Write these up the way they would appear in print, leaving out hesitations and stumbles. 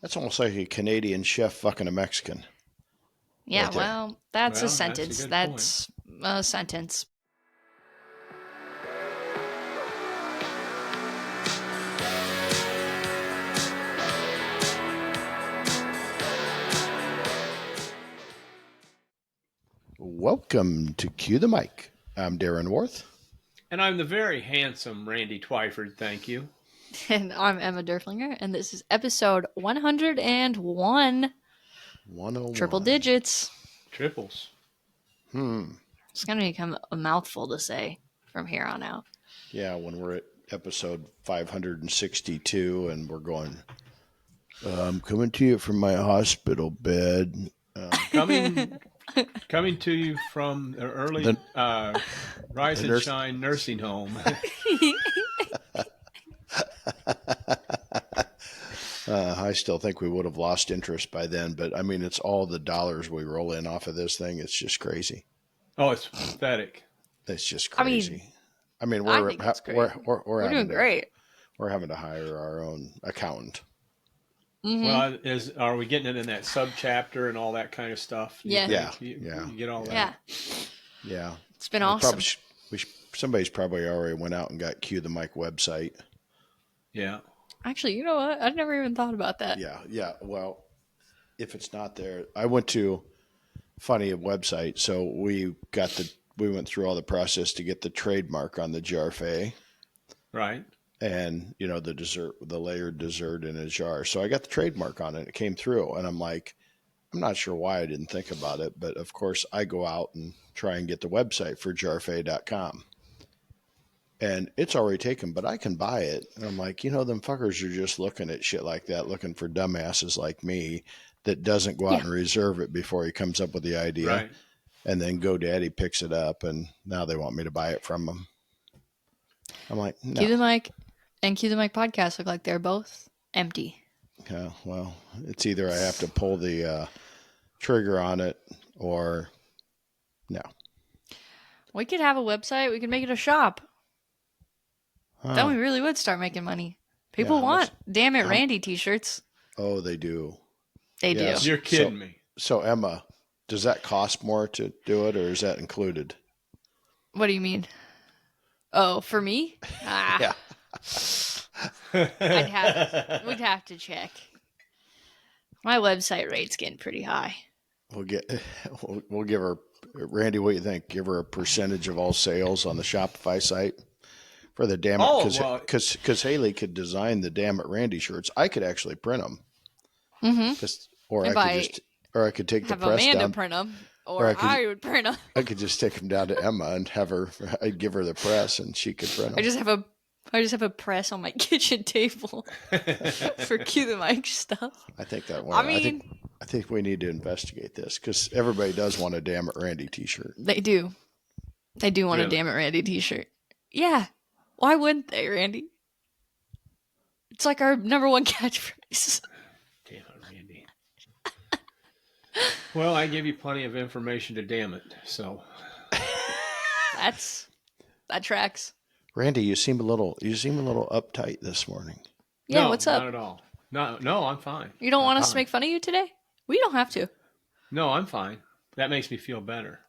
That's almost like a Canadian chef fucking a Mexican. Yeah, Right there. well, that's a Well, that's a sentence. good That's a sentence. Welcome to Cue the Mic. I'm Darren Worth. And I'm the very handsome Randy Twyford, thank you. And I'm Emma Derflinger, and this is episode 101. 101. Triple digits. Triples. It's going to become a mouthful to say from here on out. Yeah, when we're at episode 562 and we're going, I'm coming to you from my hospital bed. Coming to you from the early Rise and Shine nursing home. I still think we would have lost interest by then, but I mean, it's all the dollars we roll in off of this thing. It's just crazy. Oh, it's pathetic. It's just crazy. I mean, I think it's great. We're doing great. We're having to hire our own accountant. Mm-hmm. Well, are we getting it in that sub chapter and all that kind of stuff? Yeah. You get all that. Yeah. It's been awesome. Somebody's probably already went out and got Cue the Mic website. Yeah. Actually, you know what? I've never even thought about that. Yeah. Well, if it's not there, I went to funny website, so we went through all the process to get the trademark on the jarfe. Right. And, the layered dessert in a jar. So I got the trademark on it. It came through. And I'm like, I'm not sure why I didn't think about it. But, of course, I go out and try and get the website for jarfe.com. And it's already taken, but I can buy it. And I'm like, them fuckers are just looking at shit like that, looking for dumbasses like me that doesn't go out and reserve it before he comes up with the idea. Right. And then GoDaddy picks it up, and now they want me to buy it from them. I'm like, no. Cue the Mic and Cue the Mic podcast look like they're both empty. Yeah, well, it's either I have to pull the trigger on it or no. We could have a website. We could make it a shop. Then we really would start making money. People want Damn It Randy t-shirts. Oh, they do. They do. You're kidding me. So, Emma, does that cost more to do it, or is that included? What do you mean? Oh, for me? Yeah. We'd have to check. My website rate's getting pretty high. We'll give her, Randy, what do you think? Give her a percentage of all sales on the Shopify site for the Damn It, because Haley could design the Damn It Randy shirts. I could actually print them. Mm-hmm. Or I could take the press have Amanda down. Print them, or I would print them. I could just take them down to Emma and I'd give her the press and she could print them. I just have a press on my kitchen table for Cue the Mic stuff. I think that one. I think we need to investigate this because everybody does want a Damn It Randy t-shirt. They do. They do want a Damn It Randy t-shirt. Yeah. Why wouldn't they, Randy? It's like our number one catchphrase. Damn it, Randy. Well, I give you plenty of information to damn it, so. That tracks. Randy, you seem a little uptight this morning. Yeah, no, what's up? Not at all. No, I'm fine. You don't want us to make fun of you today? We don't have to. No, I'm fine. That makes me feel better.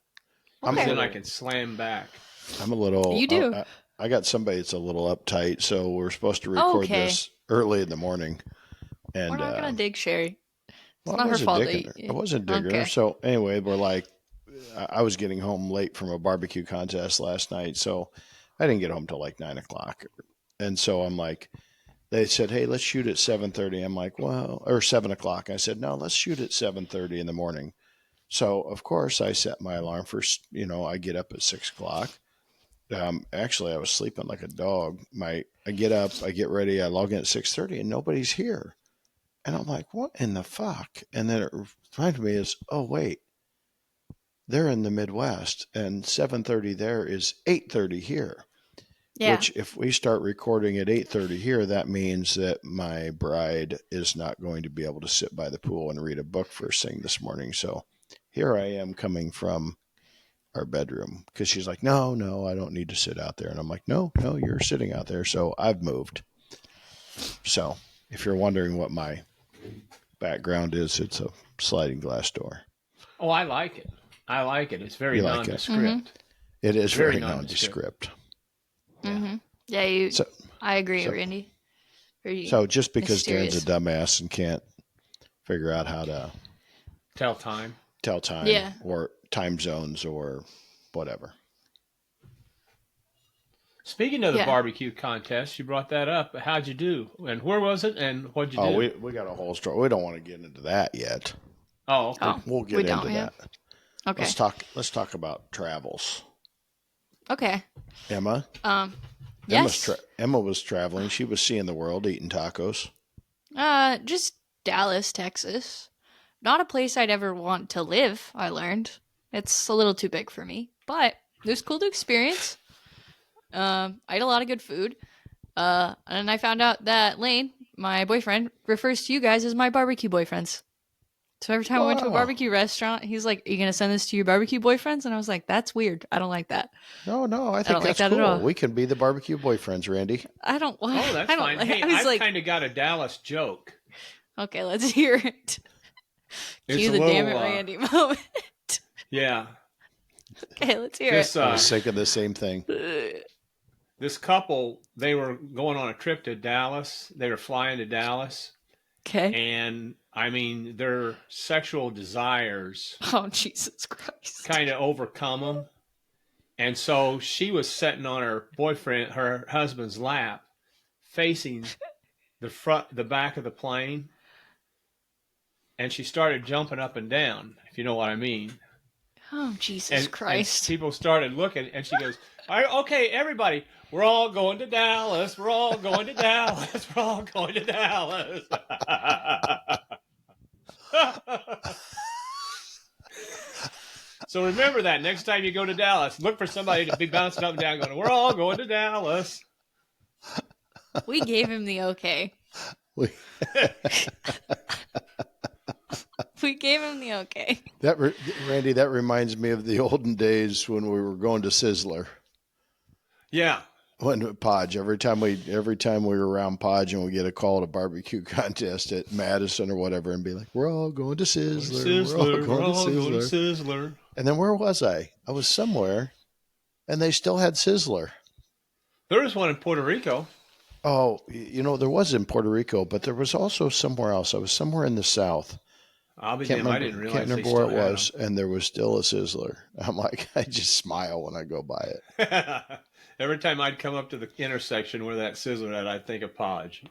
Okay. Then I can slam back. I'm a little. You do. I got somebody that's a little uptight, so we're supposed to record this early in the morning. And we're not gonna dig Sherry. It's well, not her fault. I wasn't digging her. So anyway, we're like, I was getting home late from a barbecue contest last night, so I didn't get home till like 9:00. And so I'm like, they said, hey, let's shoot at 7:30. I'm like, well, or 7:00. I said, no, let's shoot at 7:30 in the morning. So of course I set my alarm for, I get up at 6:00. Actually, I was sleeping like a dog. I get up, I get ready, I log in at 6:30, and nobody's here. And I'm like, what in the fuck? And then it reminded me is, oh wait, they're in the Midwest, and 7:30 there is 8:30 here. Yeah. Which, if we start recording at 8:30 here, that means that my bride is not going to be able to sit by the pool and read a book first thing this morning. So here I am coming from our bedroom because she's like, no, I don't need to sit out there. And I'm like, no, you're sitting out there. So I've moved. So if you're wondering what my background is it's a sliding glass door. Oh, I like it. It's very nondescript. Mm-hmm. It is very nondescript. Mm-hmm. Yeah, I agree, Randy. So just because mysterious. Darren's a dumbass and can't figure out how to tell time, or time zones or whatever. Speaking of the barbecue contest, you brought that up. How'd you do? And where was it? And what'd you do? Oh, we got a whole story. We don't want to get into that yet. Oh, okay. We'll get into that. Okay. Let's talk about travels. Okay. Emma? Yes. Emma was traveling. She was seeing the world, eating tacos. Just Dallas, Texas. Not a place I'd ever want to live, I learned. It's a little too big for me. But it was cool to experience. I ate a lot of good food. And I found out that Lane, my boyfriend, refers to you guys as my barbecue boyfriends. So every time I went to a barbecue restaurant, he's like, "Are you going to send this to your barbecue boyfriends?" And I was like, "That's weird. I don't like that." No, I think that's like that cool. at all. We can be the barbecue boyfriends, Randy. Oh, that's fine. Hey, I've kind of got a Dallas joke. Okay, let's hear it. Cue the damn it, Randy moment. Yeah. Okay, let's hear it. I was thinking the same thing. This couple, they were going on a trip to Dallas. They were flying to Dallas. Okay. And I mean, their sexual desires. Oh, Jesus Christ. Kind of overcome them. And so she was sitting on her husband's lap, facing the back of the plane. And she started jumping up and down, if you know what I mean. Oh, Jesus Christ. And people started looking, and she goes, "Okay, everybody, we're all going to Dallas. We're all going to Dallas. We're all going to Dallas." So remember that next time you go to Dallas, look for somebody to be bouncing up and down going, "We're all going to Dallas." We gave him the okay. We gave him the okay. Randy, that reminds me of the olden days when we were going to Sizzler. Yeah. When Podge, every time we were around Podge and we get a call at a barbecue contest at Madison or whatever, and be like, "We're all going to Sizzler. We're all going to Sizzler." And then where was I? I was somewhere, and they still had Sizzler. There was one in Puerto Rico. Oh, there was in Puerto Rico, but there was also somewhere else. I was somewhere in the South. I didn't realize. Can't remember where it was, and there was still a Sizzler. I'm like, I just smile when I go by it. Every time I'd come up to the intersection where that Sizzler at, I'd think of Podge,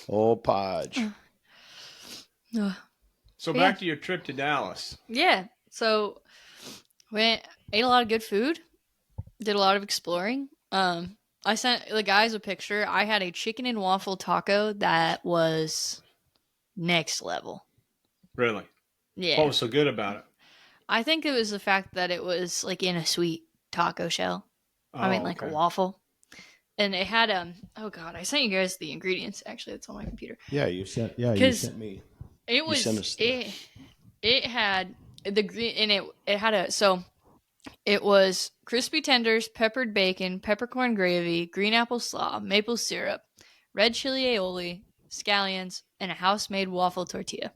Oh, Podge. So back to your trip to Dallas. Yeah. So we ate a lot of good food, did a lot of exploring. I sent the guys a picture. I had a chicken and waffle taco that was next level. Really? Yeah. What was so good about it? I think it was the fact that it was like in a sweet taco shell. Like a waffle. And it had oh god, I sent you guys the ingredients. Actually, it's on my computer. Yeah, you sent me. It was it had the green and it had it was crispy tenders, peppered bacon, peppercorn gravy, green apple slaw, maple syrup, red chili aioli, scallions, and a house-made waffle tortilla.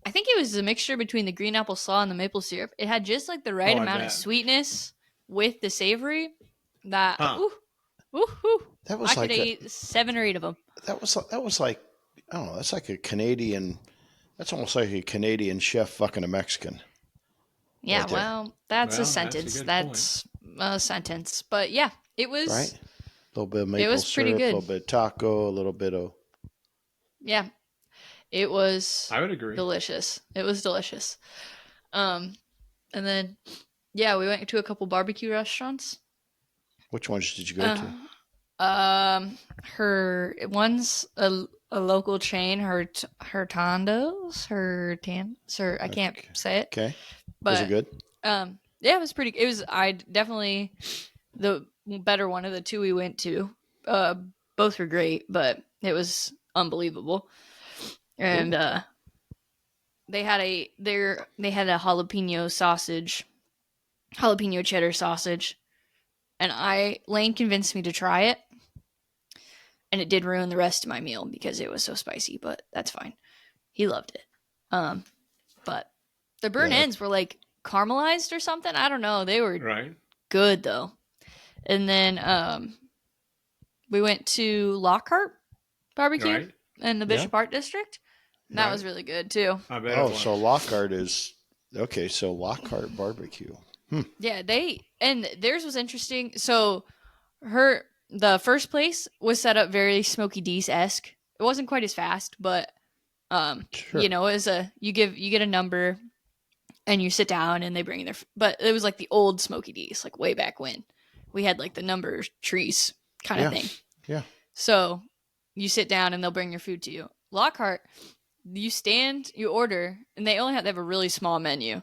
I think it was a mixture between the green apple slaw and the maple syrup. It had just like the right amount of sweetness with the savory. That that was I could eat 7 or 8 of them. That was like I don't know. That's like a Canadian. That's almost like a Canadian chef fucking a Mexican. Yeah, right that's a sentence. That's a sentence. But yeah, it was right. A little bit of maple syrup, pretty good. A little bit of taco, a little bit of. Yeah, it was. I would agree. Delicious. It was delicious. And then, we went to a couple barbecue restaurants. Which ones did you go to? One's a local chain. I can't say it. Okay. But, was it good? It was pretty. It was. I definitely the better one of the two we went to. Both were great, but it was unbelievable. And they had a jalapeno cheddar sausage, and Lane convinced me to try it, and it did ruin the rest of my meal because it was so spicy, but that's fine. He loved it. But the burnt ends were like caramelized or something. I don't know. They were good though. And then we went to Lockhart barbecue in the Bishop Art District. And that was really good too. I bet so Lockhart is okay. So Lockhart barbecue. Yeah, theirs was interesting. So the first place was set up very Smokey D's-esque. It wasn't quite as fast, but you know, it was you get a number and you sit down and they bring their, but it was like the old Smokey D's, like way back when we had like the number trees kind of thing. Yeah. So you sit down and they'll bring your food to you. Lockhart, you stand, you order, and they have a really small menu,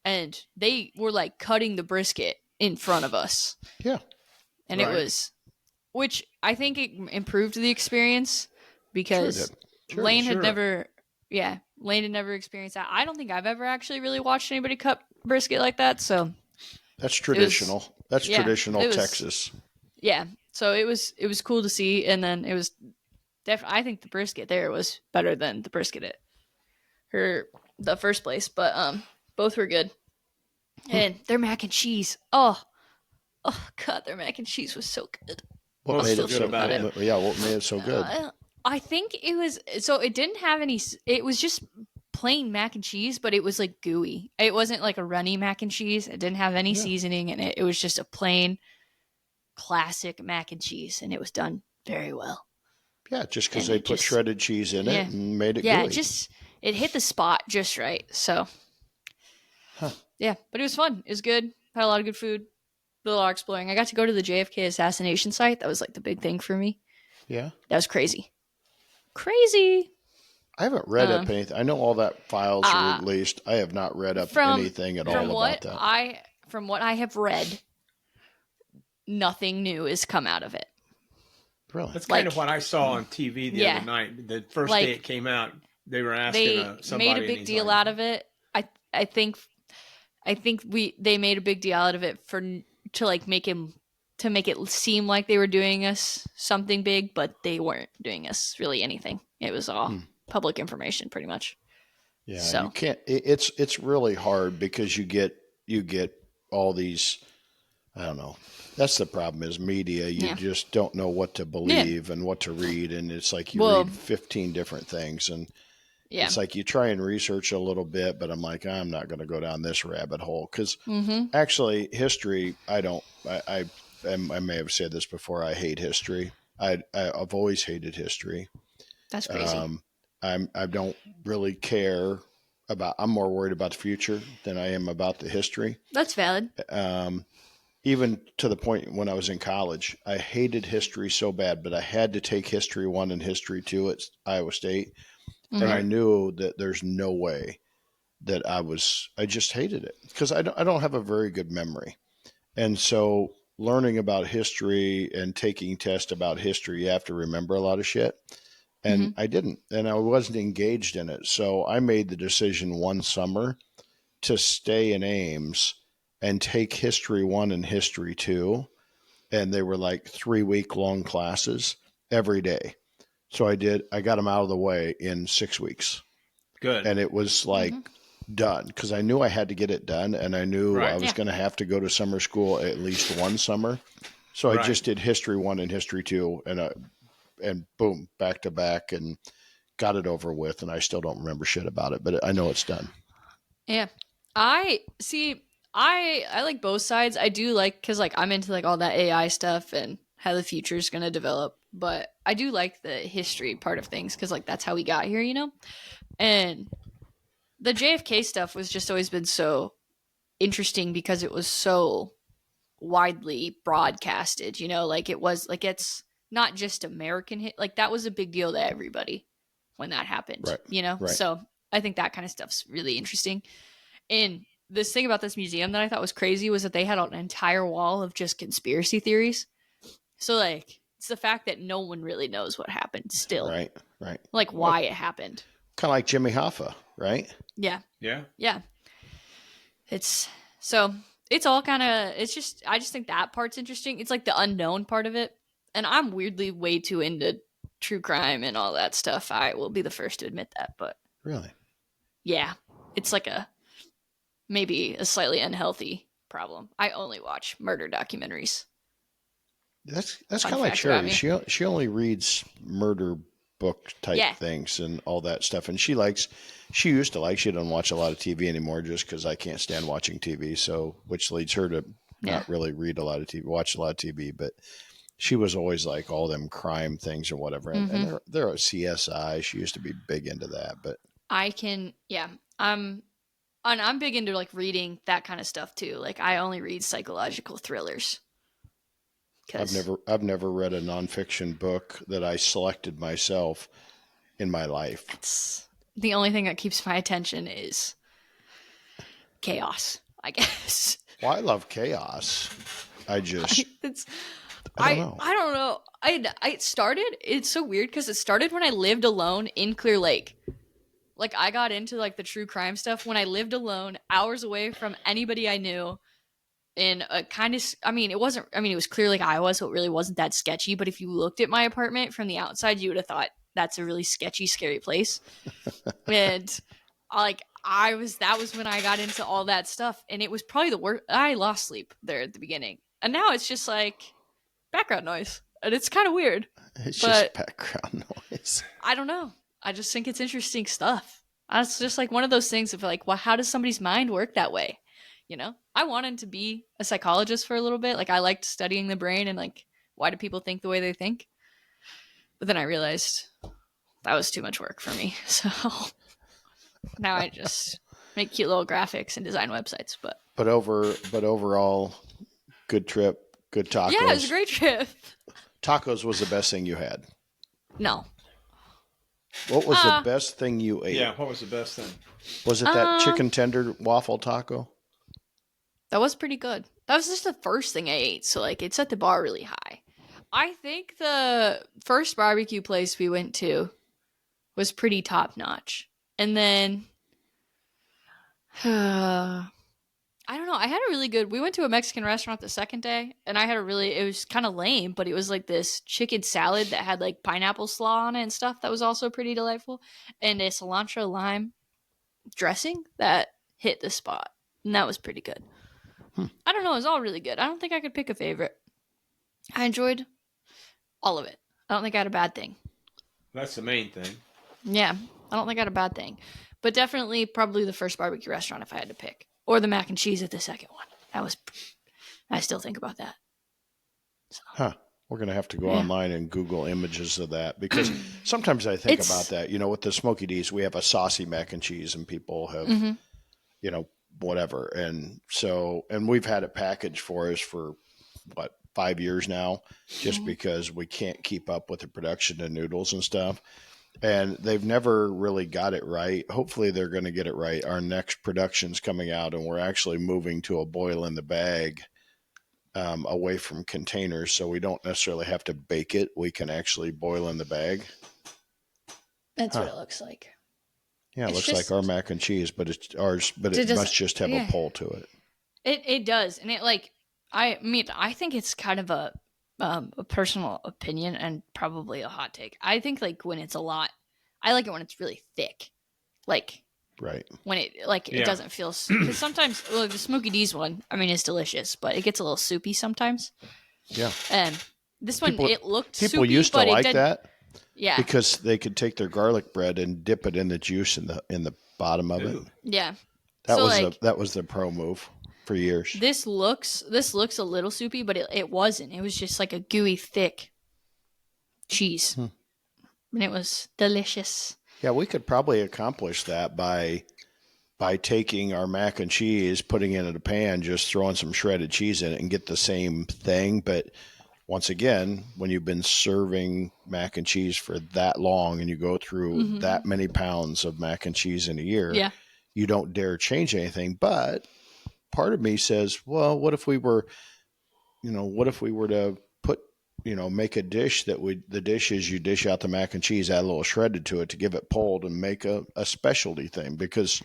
and they were like cutting the brisket in front of us. Yeah. And it was, which I think it improved the experience because Lane had never experienced that. I don't think I've ever actually really watched anybody cut brisket like that. So that's traditional. That's traditional Texas. Yeah. So it was cool to see. And then it was definitely, I think the brisket there was better than the brisket at the first place, but both were good. And their mac and cheese. Oh God, their mac and cheese was so good. What made it so good? Yeah, what made it so good? I think it was, so it didn't have any, it was just plain mac and cheese, but it was like gooey. It wasn't like a runny mac and cheese. It didn't have any seasoning in it. It was just a plain classic mac and cheese, and it was done very well. Yeah, just because they put shredded cheese in it and made it gooey. Yeah, it hit the spot just right. So, yeah, but it was fun. It was good. Had a lot of good food. Did a lot of exploring. I got to go to the JFK assassination site. That was like the big thing for me. Yeah. That was crazy. Crazy. I haven't read up anything. I know all that files were released. I have not read up anything at all about that. From what I have read, nothing new has come out of it. Really? That's kind of what I saw on TV the other night. The first day it came out, they were asking somebody. They made a big deal out of it. I think they made a big deal out of it to make it seem like they were doing us something big, but they weren't doing us really anything. It was all public information, pretty much. Yeah, so you can't. It's really hard because you get all these. I don't know. That's the problem is media. You just don't know what to believe and what to read, and it's like you read 15 different things, and it's like you try and research a little bit, but I'm like, I'm not going to go down this rabbit hole because actually history, I may have said this before. I hate history. I've always hated history. That's crazy. I don't really care about. I'm more worried about the future than I am about the history. That's valid. Even to the point when I was in college, I hated history so bad, but I had to take History 1 and History 2 at Iowa State. And I knew that there's no way that I just hated it because I don't have a very good memory. And so learning about history and taking tests about history, you have to remember a lot of shit. And I didn't, and I wasn't engaged in it. So I made the decision one summer to stay in Ames and take History 1 and History 2. And they were like 3-week long classes every day. So I got them out of the way in 6 weeks. Good. And it was like done because I knew I had to get it done. And I knew I was going to have to go to summer school at least one summer. So I just did History 1 and History 2 and boom, back to back and got it over with. And I still don't remember shit about it, but I know it's done. Yeah. I like both sides. I do like, cause like I'm into like all that AI stuff and how the future is going to develop, but I do like the history part of things. Cause like, that's how we got here, you know? And the JFK stuff was just always been so interesting because it was so widely broadcasted, you know, like it was like, it's not just American like that was a big deal to everybody when that happened, you know? So I think that kind of stuff's really interesting. And this thing about this museum that I thought was crazy was that they had an entire wall of just conspiracy theories. So like, it's the fact that no one really knows what happened still. Right. Like why it happened. Kind of like Jimmy Hoffa, right? Yeah. Yeah. It's all kind of, I just think that part's interesting. It's like the unknown part of it. and I'm weirdly way too into true crime and all that stuff. I will be the first to admit that, but Really? yeah, it's like maybe a slightly unhealthy problem. I only watch murder documentaries. That's Fun kind of like fact about Sherry. me. She only reads murder book type Yeah. things and all that stuff. And she used to like. She doesn't watch a lot of TV anymore just because I can't stand watching TV. So which leads her to Yeah. not really read a lot of TV, watch a lot of TV. But she was always like all them crime things or whatever. And they're a CSI. She used to be big into that. But I'm big into like reading that kind of stuff too. Like I only read psychological thrillers. I've never read a nonfiction book that I selected myself in my life. That's the only thing that keeps my attention is chaos, I guess. Well, I love chaos. I don't know. I don't know. It's so weird because it started when I lived alone in Clear Lake. Like I got into like the true crime stuff when I lived alone, hours away from anybody I knew. In a kind of, it was Clear Lake, Iowa, so it really wasn't that sketchy. But if you looked at my apartment from the outside, you would have thought that's a really sketchy, scary place. And that was when I got into all that stuff, and it was probably the worst. I lost sleep there at the beginning, and now it's just like background noise, and it's kind of weird. It's just background noise. I don't know. I just think it's interesting stuff. It's just like one of those things of like, well, how does somebody's mind work that way? You know, I wanted to be a psychologist for a little bit. Like I liked studying the brain and like, why do people think the way they think? But then I realized that was too much work for me. So now I just make cute little graphics and design websites. But overall, good trip, good tacos. Yeah, it was a great trip. Tacos was the best thing you had. No. What was the best thing you ate? Yeah, what was the best thing? Was it that chicken tender waffle taco? That was pretty good. That was just the first thing I ate, so like it set the bar really high. I think the first barbecue place we went to was pretty top notch. And then I don't know, I had a really good, we went to a Mexican restaurant the second day, and it was kind of lame, but it was like this chicken salad that had like pineapple slaw on it and stuff that was also pretty delightful, and a cilantro lime dressing that hit the spot, and that was pretty good. I don't know. It was all really good. I don't think I could pick a favorite. I enjoyed all of it. I don't think I had a bad thing. That's the main thing. Yeah, I don't think I had a bad thing. But definitely probably the first barbecue restaurant if I had to pick. Or the mac and cheese at the second one. I still think about that. So. We're going to have to go online and Google images of that because sometimes I think about that. You know, with the Smoky D's, we have a saucy mac and cheese and people have, whatever. And we've had it packaged for us for 5 years now, just because we can't keep up with the production of noodles and stuff. And they've never really got it right. Hopefully they're going to get it right. Our next production's coming out and we're actually moving to a boil in the bag, away from containers. So we don't necessarily have to bake it. We can actually boil in the bag. That's what it looks like. Yeah, it looks like our mac and cheese, but it's ours. But it must just have a pull to it. It does, and it I think it's kind of a personal opinion and probably a hot take. I think like when it's a lot, I like it when it's really thick, like right when it doesn't feel because sometimes the Smoky D's one, it's delicious, but it gets a little soupy sometimes. Yeah, and this one it looked people soupy, used to but like that. Yeah, because they could take their garlic bread and dip it in the juice in the bottom of it. Yeah, that was the pro move for years. This looks a little soupy, but it wasn't. It was just like a gooey, thick cheese, and it was delicious. Yeah, we could probably accomplish that by taking our mac and cheese, putting it in a pan, just throwing some shredded cheese in it, and get the same thing, but. Once again, when you've been serving mac and cheese for that long and you go through that many pounds of mac and cheese in a year, you don't dare change anything. But part of me says, well, what if we were to put, make a dish the dish is you dish out the mac and cheese, add a little shredded to it to give it pulled and make a specialty thing, because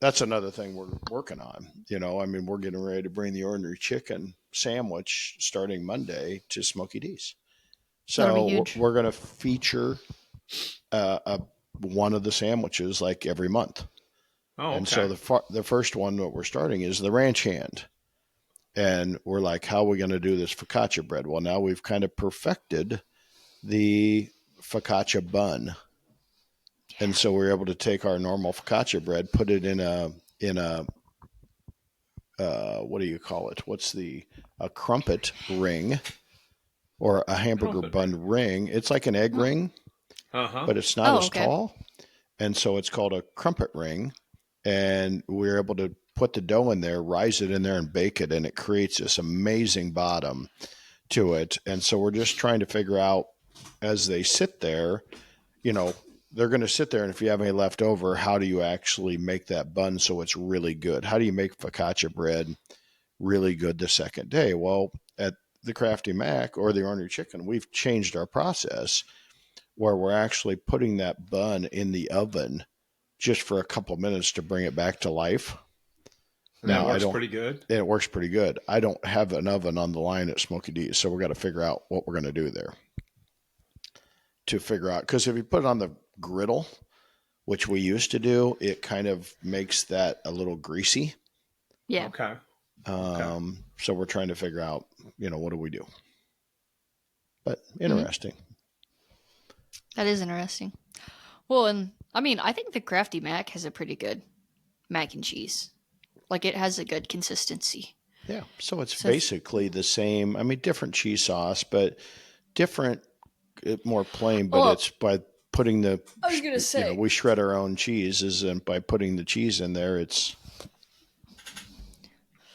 that's another thing we're working on. We're getting ready to bring the ordinary chicken sandwich starting Monday to Smokey D's. That'll be So huge. we're going to feature one of the sandwiches like every month. Oh, okay. And so the first one that we're starting is the ranch hand. And we're like, how are we going to do this focaccia bread? Well, now we've kind of perfected the focaccia bun. And so we're able to take our normal focaccia bread, put it in a what do you call it? A crumpet ring or a hamburger bun ring. It's like an egg ring, but it's not as tall. And so it's called a crumpet ring. And we're able to put the dough in there, rise it in there, and bake it. And it creates this amazing bottom to it. And so we're just trying to figure out as they sit there, they're going to sit there. And if you have any left over, how do you actually make that bun so it's really good? How do you make focaccia bread really good the second day? Well, at the Crafty Mac or the Ornery Chicken, we've changed our process where we're actually putting that bun in the oven just for a couple minutes to bring it back to life. And that works pretty good. It works pretty good. I don't have an oven on the line at Smokey D's, so we're got to figure out what we're going to do there. To figure out, because if you put it on the griddle, which we used to do, it kind of makes that a little greasy. Yeah. Okay. So we're trying to figure out, what do we do? But interesting. That is interesting. Well, and I mean, I think the Crafty Mac has a pretty good mac and cheese. Like it has a good consistency. Yeah. So it's basically the same. I mean, different cheese sauce, but different, more plain, but it's by putting the, I was going to say, we shred our own cheeses, and by putting the cheese in there, it's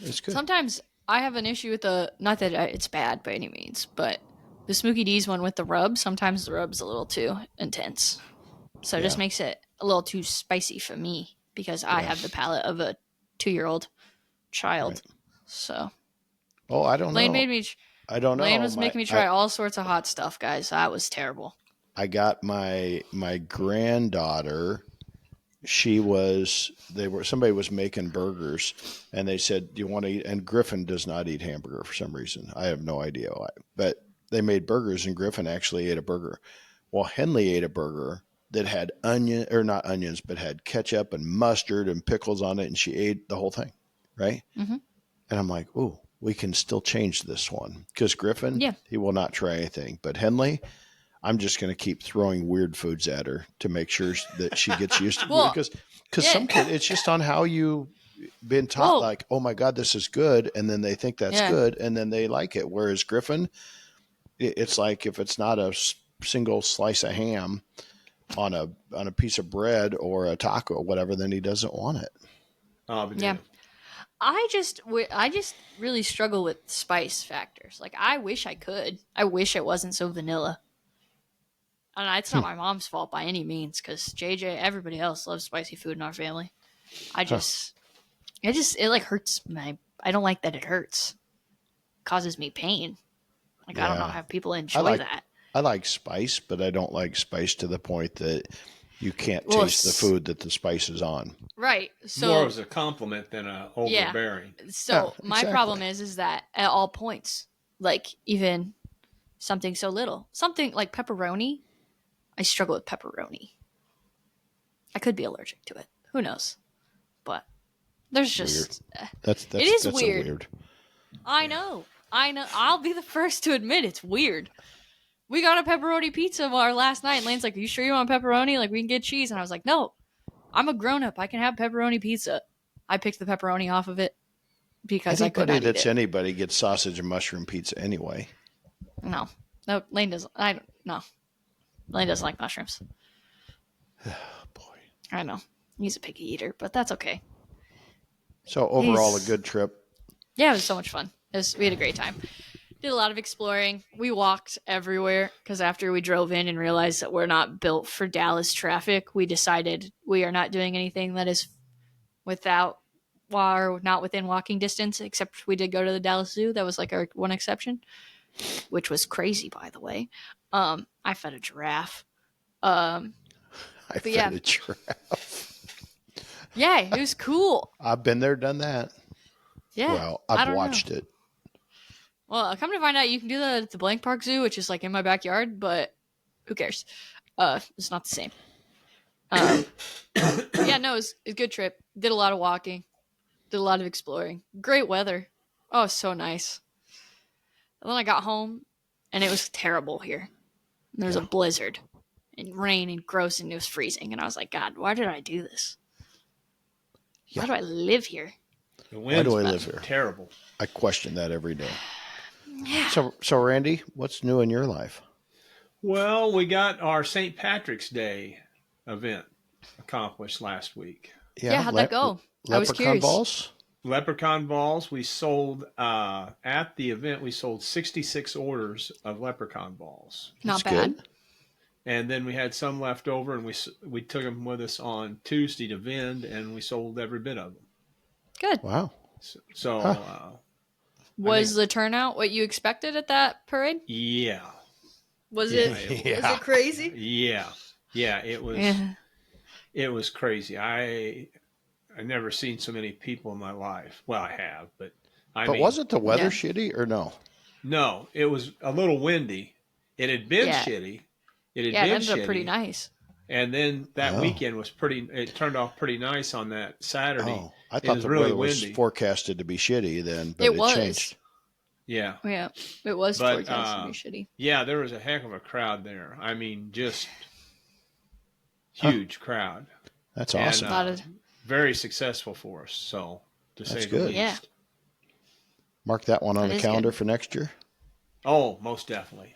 good. Sometimes I have an issue with not that it's bad by any means, but the Smokey D's one with the rub, sometimes the rub's a little too intense. So it just makes it a little too spicy for me because I have the palate of a 2-year-old child. Right. So. Oh, I don't know. I don't know. Lane was making me try all sorts of hot stuff, guys. That was terrible. I got my granddaughter. Somebody was making burgers, and they said, "Do you want to eat?" And Griffin does not eat hamburger for some reason. I have no idea why. But they made burgers, and Griffin actually ate a burger. Well, Henley ate a burger that had not onions, but had ketchup and mustard and pickles on it, and she ate the whole thing, right? Mm-hmm. And I'm like, ooh, we can still change this one. Because Griffin, he will not try anything. But Henley, I'm just going to keep throwing weird foods at her to make sure that she gets used to it. Because some kids, it's just on how you've been taught, like, oh my God, this is good. And then they think that's good, and then they like it. Whereas Griffin, it's like if it's not a single slice of ham on a piece of bread or a taco or whatever, then he doesn't want it. Yeah. I just really struggle with spice factors. Like, I wish I could. I wish it wasn't so vanilla. And it's not my mom's fault by any means, because JJ, everybody else loves spicy food in our family. It like hurts I don't like that it hurts. It causes me pain. Like, I don't know how people enjoy that. I like spice, but I don't like spice to the point that you can't taste the food that the spice is on. Right. So more as a compliment than a overbearing. Yeah. So my problem is that at all points, like even something so little, something like pepperoni, I struggle with pepperoni. I could be allergic to it. Who knows? But there's just that's it is that's weird. I know. I'll be the first to admit it's weird. We got a pepperoni pizza last night, and Lane's like, "Are you sure you want pepperoni? Like, we can get cheese." And I was like, "No, I'm a grown-up. I can have pepperoni pizza." I picked the pepperoni off of it because anybody that's anybody gets sausage and mushroom pizza anyway. No, Lane doesn't. No, Lane doesn't like mushrooms. Oh, boy, I know he's a picky eater, but that's okay. So overall, a good trip. Yeah, it was so much fun. We had a great time. Did a lot of exploring. We walked everywhere because after we drove in and realized that we're not built for Dallas traffic, we decided we are not doing anything that is not within walking distance, except we did go to the Dallas Zoo. That was like our one exception, which was crazy, by the way. I fed a giraffe. I fed a giraffe. Yeah, it was cool. I've been there, done that. Yeah. Well, I've watched it. Well, come to find out, you can do that at the Blank Park Zoo, which is like in my backyard, but who cares? It's not the same. Yeah, no, it was a good trip. Did a lot of walking, did a lot of exploring. Great weather. Oh, so nice. And then I got home, and it was terrible here. There was a blizzard, and rain, and gross, and it was freezing. And I was like, God, why did I do this? Why do I live here? The wind's Why do I live here? Terrible. I question that every day. Yeah. So Randy, what's new in your life? Well, we got our St. Patrick's Day event accomplished last week. Yeah, how'd that go? I was Leprechaun curious. balls? Leprechaun balls. We sold, at the event, we sold 66 orders of leprechaun balls. Not That's bad. good. And then we had some left over, and we took them with us on Tuesday to vend, and we sold every bit of them. Good. Wow. So Was the turnout what you expected at that parade? yeah. Was Yeah, it? Was it crazy? Yeah, it was. Yeah. It was crazy. I never seen so many people in my life. Well, I have, but wasn't the weather Yeah. shitty or no? No, it was a little windy. It had been Yeah. shitty. It had Yeah, it been ended shitty. up pretty nice. And then that Oh. weekend was pretty. It turned off pretty nice on that Saturday. Oh, I It thought was the really weather was windy. forecasted to be shitty then, but It it was. changed. Yeah, Yeah, it was But, forecast to be shitty. yeah. There was a heck of a crowd there. I mean, just huge crowd. That's And, awesome. Lot of- very successful for us. So to That's say good. the least. Yeah. Mark that one on That the is calendar good. for next year. Oh, most definitely,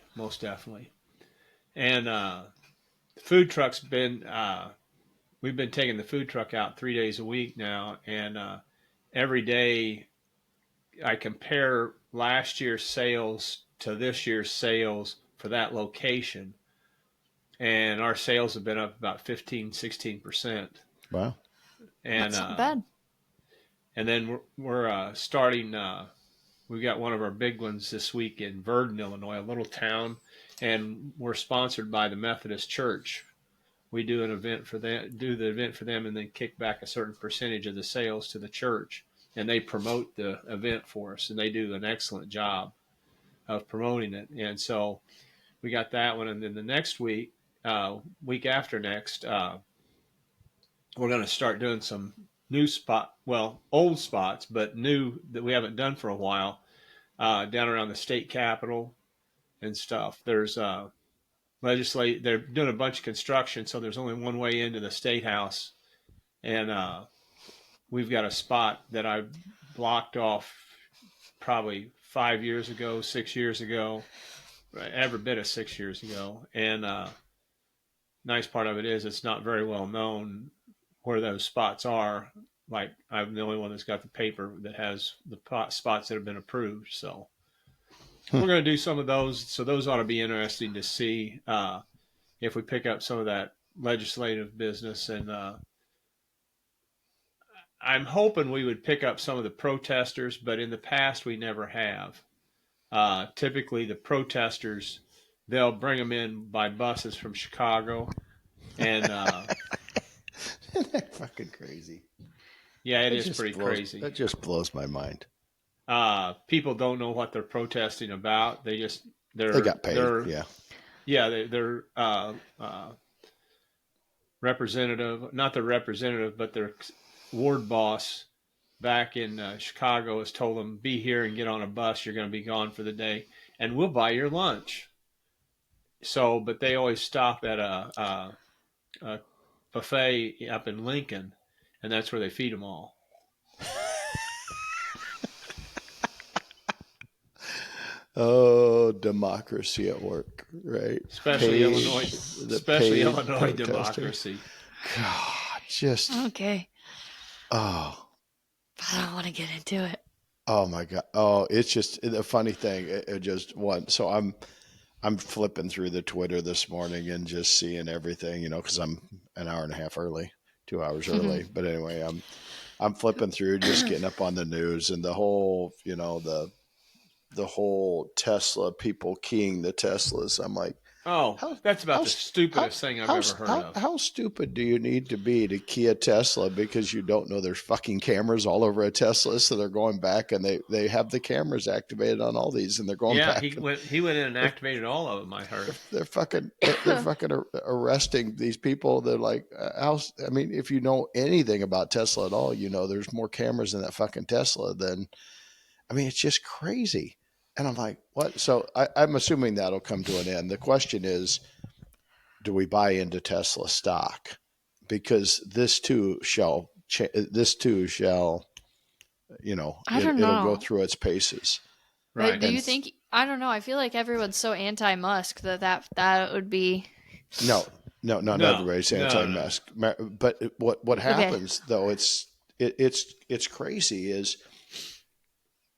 And the food truck's been. We've been taking the food truck out 3 days a week now, and every day I compare last year's sales to this year's sales for that location, and our sales have been up about 15-16%. Wow. And That's not bad. And then we're starting. We've got one of our big ones this week in Verdon, Illinois, a little town, and we're sponsored by the Methodist Church. We do an event for them, and then kick back a certain percentage of the sales to the church, and they promote the event for us, and they do an excellent job of promoting it. And so we got that one, and then the next week, week after next, we're going to start doing some old spots, but new that we haven't done for a while, down around the state capitol and stuff. There's they're doing a bunch of construction, so there's only one way into the state house, and we've got a spot that I blocked off probably 5 years ago, 6 years ago, every bit of 6 years ago. And nice part of it is it's not very well known where those spots are. Like, I'm the only one that's got the paper that has the spots that have been approved. So we're going to do some of those. So those ought to be interesting to see if we pick up some of that legislative business. And I'm hoping we would pick up some of the protesters, but in the past we never have. Typically the protesters, they'll bring them in by buses from Chicago. And That's fucking crazy. yeah, it That is just pretty blows- crazy. That just blows my mind. People don't know what they're protesting about. They got paid. They're representative, not the representative, but their ward boss back in Chicago has told them, be here and get on a bus. You're going to be gone for the day, and we'll buy your lunch. So, but they always stop at a buffet up in Lincoln, and that's where they feed them all. Oh, democracy at work, right? Especially Illinois protester. democracy. God, just Okay. oh, I don't want to get into it. oh my God. Oh, it's just the funny thing. It just one. So I'm flipping through the Twitter this morning and just seeing everything, because I'm an hour and a half early, 2 hours early. But anyway, I'm flipping through, just getting up on the news and the whole, the whole Tesla, people keying the Teslas. I'm like, Oh, How that's about how the how stupidest thing I've ever heard of. how stupid do you need to be to key a Tesla because you don't know there's fucking cameras all over a Tesla, so they're going back and they have the cameras activated on all these and they're going Yeah, back and he went in and they're activated all of them. I heard. they're fucking arresting these people. They're like, how? I mean, if you know anything about Tesla at all, you know there's more cameras in that fucking Tesla than. I mean, it's just crazy. And I'm like, what? So I'm assuming that'll come to an end. The question is, do we buy into Tesla stock? Because this too shall, I don't it'll go know. through its paces. But Right. do And you think? I don't know. I feel like everyone's so anti-Musk that would be no, no, not No, everybody's no. anti-mask. But what okay. happens though? It's crazy. Is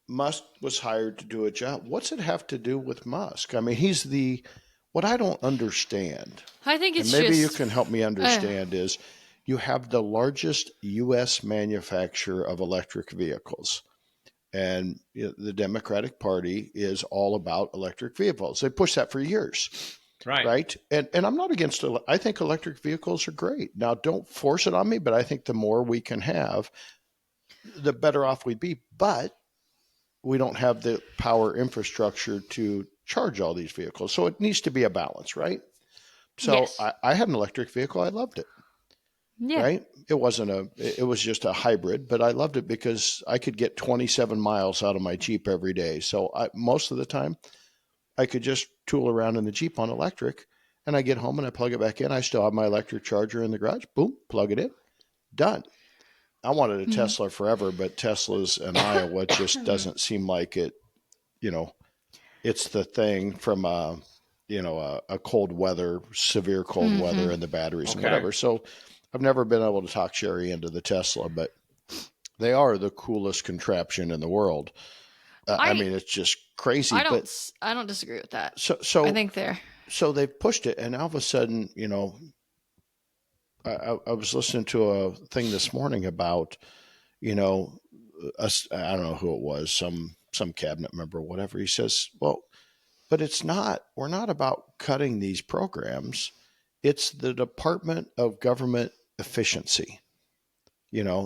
Musk was hired to do a job. What's it have to do with Musk? I mean, he's the. What I don't understand, I think and it's maybe you just. can help me Uh, understand, is you have the largest U.S. manufacturer of electric vehicles. And the Democratic Party is all about electric vehicles. They pushed that for years, Right. right? And I'm not against it. I think electric vehicles are great. Now, don't force it on me, but I think the more we can have, the better off we'd be. But we don't have the power infrastructure to charge all these vehicles. So it needs to be a balance, right? So yes. I had an electric vehicle. I loved it, Yeah. right? It was just a hybrid, but I loved it because I could get 27 miles out of my Jeep every day. So most of the time, I could just tool around in the Jeep on electric, and I get home and I plug it back in. I still have my electric charger in the garage. Boom, plug it in, done. I wanted a Mhm. Tesla forever, but Tesla's in Iowa just doesn't seem like it. You know, it's the thing from a cold weather, severe cold weather, Mhm. and the batteries and Okay. whatever. So I've never been able to talk Sherry into the Tesla, but they are the coolest contraption in the world. I I mean, it's just crazy. But I don't disagree with that. so I so think they're. so they've pushed it, and all of a sudden, I was listening to a thing this morning about you know I don't know who it was, some cabinet member or whatever. He says, well, but it's not. We're not about cutting these programs. It's the Department of Government Efficiency.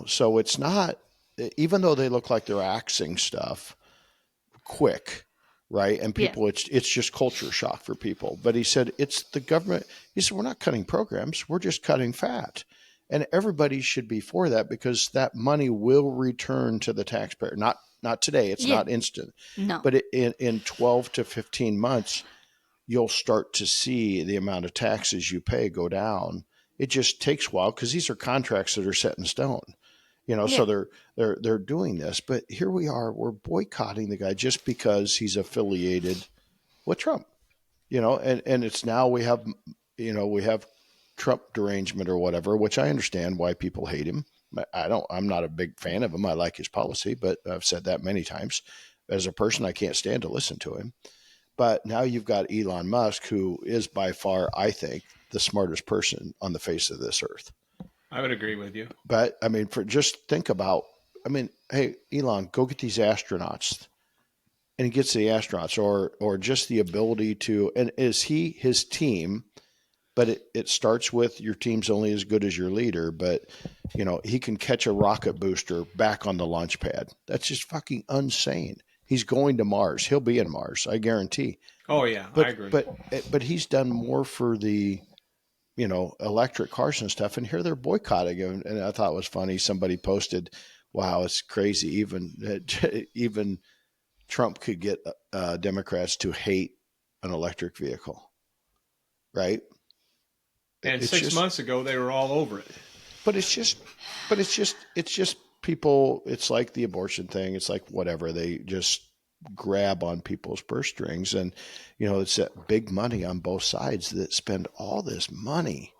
So it's not. Even though they look like they're axing stuff quick, right? And Yeah. people, it's just culture shock for people. But he said it's the government. He said we're not cutting programs. We're just cutting fat. And everybody should be for that because that money will return to the taxpayer. Not today. It's Yeah. not instant, No. but in 12 to 15 months, you'll start to see the amount of taxes you pay go down. It just takes a while because these are contracts that are set in stone. So Yeah. they're doing this, but here we are. We're boycotting the guy just because he's affiliated with Trump. And it's now we have Trump derangement or whatever, which I understand why people hate him. I'm not a big fan of him. I like his policy, but I've said that many times. As a person, I can't stand to listen to him. But now you've got Elon Musk, who is by far, I think, the smartest person on the face of this earth. I would agree with you. But I mean, for just think about, I mean, hey, Elon, go get these astronauts, and he gets the astronauts, or just the ability to, and is he his team? But it starts with your team's only as good as your leader. But he can catch a rocket booster back on the launch pad. That's just fucking insane. He's going to Mars. He'll be in Mars, I guarantee. Oh yeah, I But agree. but but he's done more for the electric cars and stuff. And here they're boycotting him. And I thought it was funny. Somebody posted, "Wow, it's crazy. Even Trump could get Democrats to hate an electric vehicle, right?" And It's six just, months ago, they were all over it. but it's just people. It's like the abortion thing. It's like whatever they just grab on people's purse strings, and it's that big money on both sides that spend all this money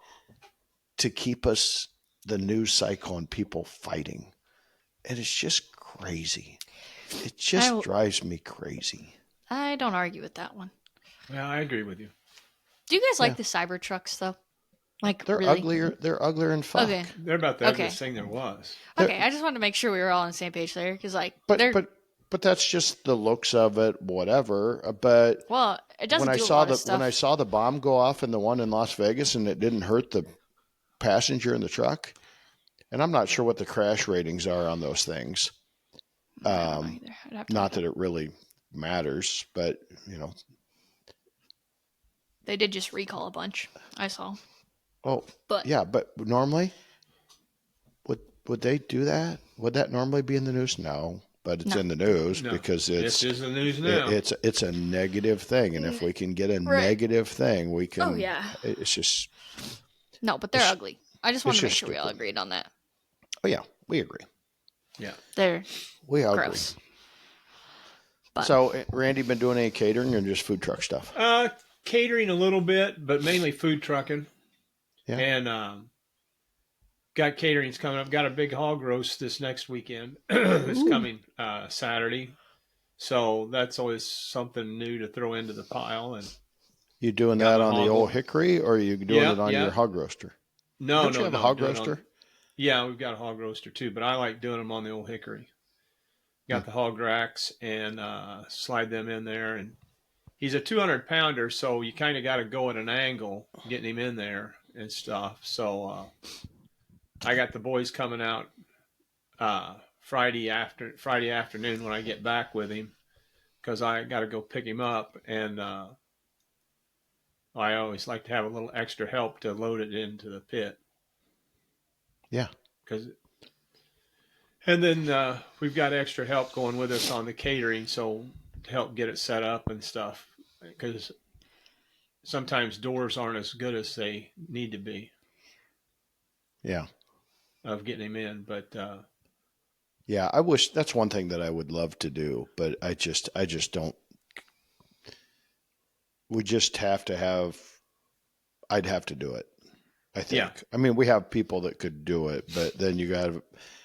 to keep us the news cycle and people fighting. And it's just crazy. It just I drives me crazy. I don't argue with that one. Well, I agree with you. Do you guys Yeah. like the cyber trucks though? Like They're really? uglier. They're uglier than Okay. fuck. They're about the Okay. ugliest thing there was. They're, Okay. I just wanted to make sure we were all on the same page there because like but they're but but that's just the looks of it, whatever. But Well, it when doesn't I do a saw lot of the when I stuff. saw the bomb go off in the one in Las Vegas and it didn't hurt the passenger in the truck, and I'm not sure what the crash ratings are on those things. I don't know either. I'd have to Not look that up. it really matters, but They did just recall a bunch. I saw. oh But yeah, but normally would they do that? Would that normally be in the news? No, but it's no. in the news No, because this is the news now. it's a negative thing, and if we can get a Right. negative thing, we can. Oh yeah. It's just No, but they're ugly. I just wanted it's to make just sure we all stupid. agreed on that. Oh yeah, we agree. Yeah. They're We all gross. agree. But So, Randy, been doing any catering or just food truck stuff? Catering a little bit, but mainly food trucking. Yeah. And got caterings coming up. Got a big hog roast this next weekend. This coming Saturday. So that's always something new to throw into the pile. And You doing got that my on the hog. old hickory, or are you doing it on your hog roaster? No, Don't you have a hog doing it roaster? Yeah, we've got a hog roaster too, but I like doing them on the old hickory. Got the hog racks and slide them in there. And he's a 200-pounder, so you kind of got to go at an angle getting him in there and stuff. So I got the boys coming out Friday afternoon when I get back with him, because I got to go pick him up, and I always like to have a little extra help to load it into the pit. Yeah. And then we've got extra help going with us on the catering, so to help get it set up and stuff, because sometimes doors aren't as good as they need to be. Yeah. Of getting him in, but yeah, I wish that's one thing that I would love to do, but I just don't. We just have to have. I'd have to do it. I think. Yeah. I mean, we have people that could do it, but then you got to.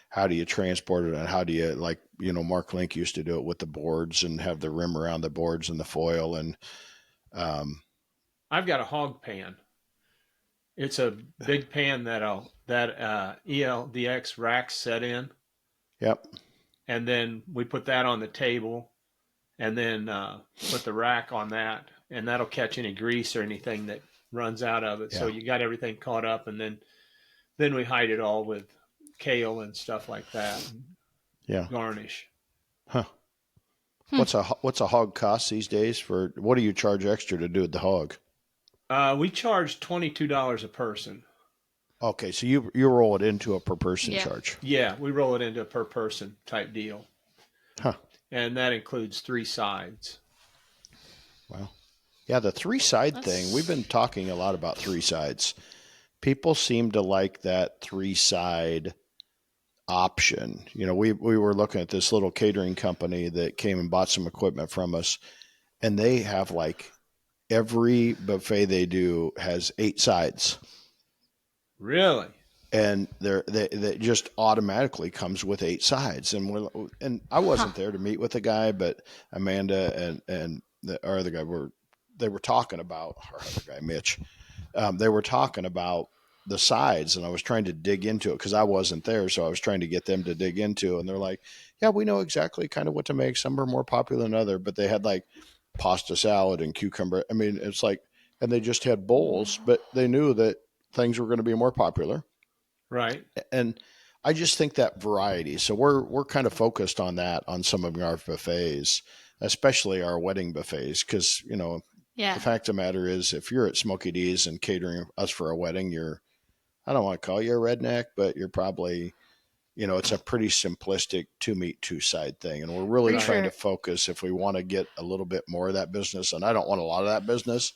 How do you transport it, and how do you Mark Link used to do it with the boards and have the rim around the boards and the foil and. I've got a hog pan. It's a big pan that ELDX racks set in. Yep. And then we put that on the table, and then put the rack on that, and that'll catch any grease or anything that runs out of it. Yeah. So you got everything caught up, and then we hide it all with kale and stuff like that. Yeah. Garnish. Huh. What's a hog cost these days for? What do you charge extra to do with the hog? We charge $22 a person. Okay, so you roll it into a per person charge. Yeah, we roll it into a per person type deal. Huh. And that includes 3 sides. Wow. Yeah, the 3-side thing, we've been talking a lot about 3 sides. People seem to like that 3-side option. We were looking at this little catering company that came and bought some equipment from us, and they have every buffet they do has 8 sides. Really? And they just automatically comes with 8 sides. And I wasn't there to meet with the guy, but Amanda and the other guy they were talking about our other guy, Mitch. They were talking about the sides, and I was trying to dig into it because I wasn't there, so I was trying to get them to dig into it. And they're like, "Yeah, we know exactly kind of what to make. Some are more popular than other, but they had pasta salad and cucumber. I mean, it's and they just had bowls, but they knew that things were going to be more popular." Right. And I just think that variety. So we're kind of focused on that on some of our buffets, especially our wedding buffets, because the fact of the matter is, if you're at Smoky D's and catering us for a wedding, I don't want to call you a redneck, but you're probably it's a pretty simplistic 2-meat 2-side thing, and we're really trying to focus if we want to get a little bit more of that business. And I don't want a lot of that business,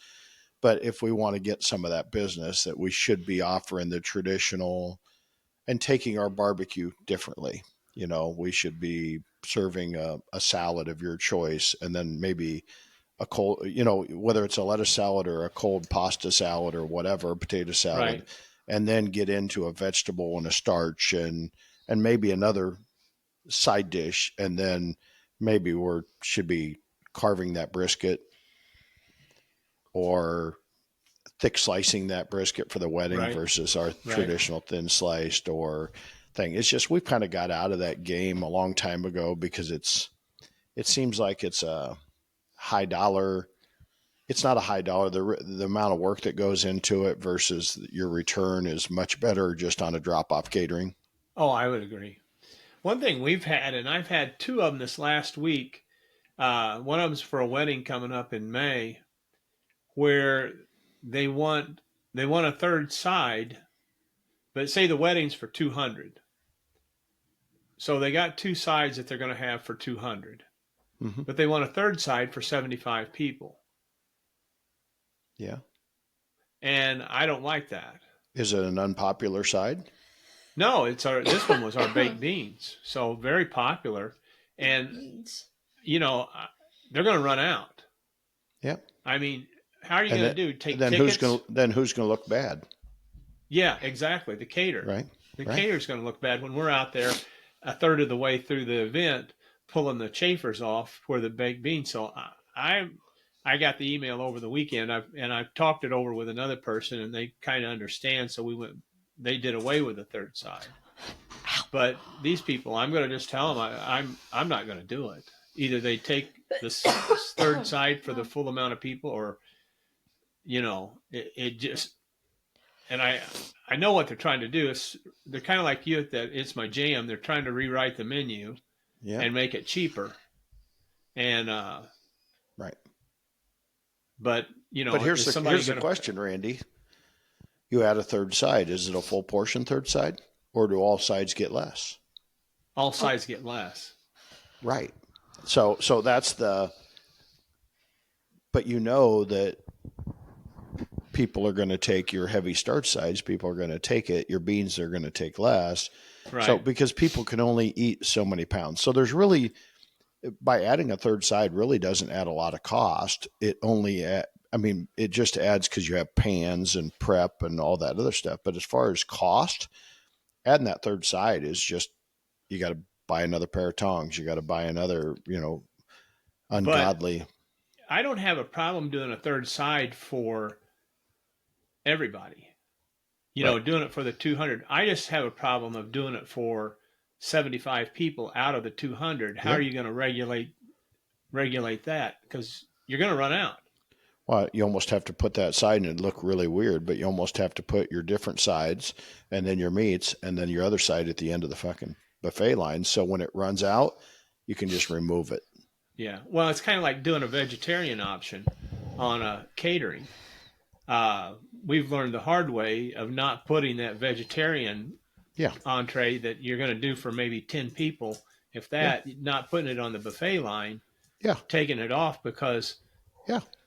but if we want to get some of that business, that we should be offering the traditional and taking our barbecue differently. We should be serving a salad of your choice, and then maybe a cold, whether it's a lettuce salad or a cold pasta salad or whatever, potato salad, Right. and then get into a vegetable and a starch and maybe another side dish, and then maybe should be carving that brisket or thick slicing that brisket for the wedding versus our traditional thin sliced or thing. It's just we've kind of got out of that game a long time ago because it's it seems like it's a high dollar. It's not a high dollar. The amount of work that goes into it versus your return is much better just on a drop off catering. Oh, I would agree. One thing we've had, and I've had two of them this last week. One of them's for a wedding coming up in May, where they want a third side, but say the wedding's for 200. So they got two sides that they're going to have for 200, Mm-hmm. but they want a third side for 75 people. Yeah. And I don't like that. Is it an unpopular side? No, this one was our baked beans. So very popular. And, Beans. you know, they're going to run out. Yep. I mean, how are you going to do? Take then tickets? Who's gonna look bad? Yeah, exactly. The caterer. Right. The Right. caterer's going to look bad when we're out there a third of the way through the event pulling the chafers off for the baked beans. So I got the email over the weekend. I've talked it over with another person, and they kind of understand. So they did away with the third side. But these people, I'm going to just tell them I'm not going to do it. Either they take this third side for the full amount of people, or it just. And I know what they're trying to do. They're kind of like you that It's My Jam. They're trying to rewrite the menu and make it cheaper. And right. But But here's the question, Randy. You add a third side. Is it a full portion third side, or do all sides get less? All sides get less. Right. So that's the. But you know that people are going to take your heavy starch sides. People are going to take it. Your beans are going to take less. Right. So because people can only eat so many pounds. So there's really, by adding a third side really doesn't add a lot of cost. It only, it just adds because you have pans and prep and all that other stuff. But as far as cost, adding that third side is just, you got to buy another pair of tongs. You got to buy another, ungodly. But I don't have a problem doing a third side for everybody, doing it for the 200. I just have a problem of doing it for 75 people out of the 200. How are you going to regulate that? Because you're going to run out. Well, you almost have to put that side and it'd look really weird, but you almost have to put your different sides and then your meats and then your other side at the end of the fucking buffet line. So when it runs out, you can just remove it. Yeah. Well, it's kind of like doing a vegetarian option on a catering. We've learned the hard way of not putting that vegetarian entree that you're going to do for maybe 10 people. If that, not putting it on the buffet line, taking it off, because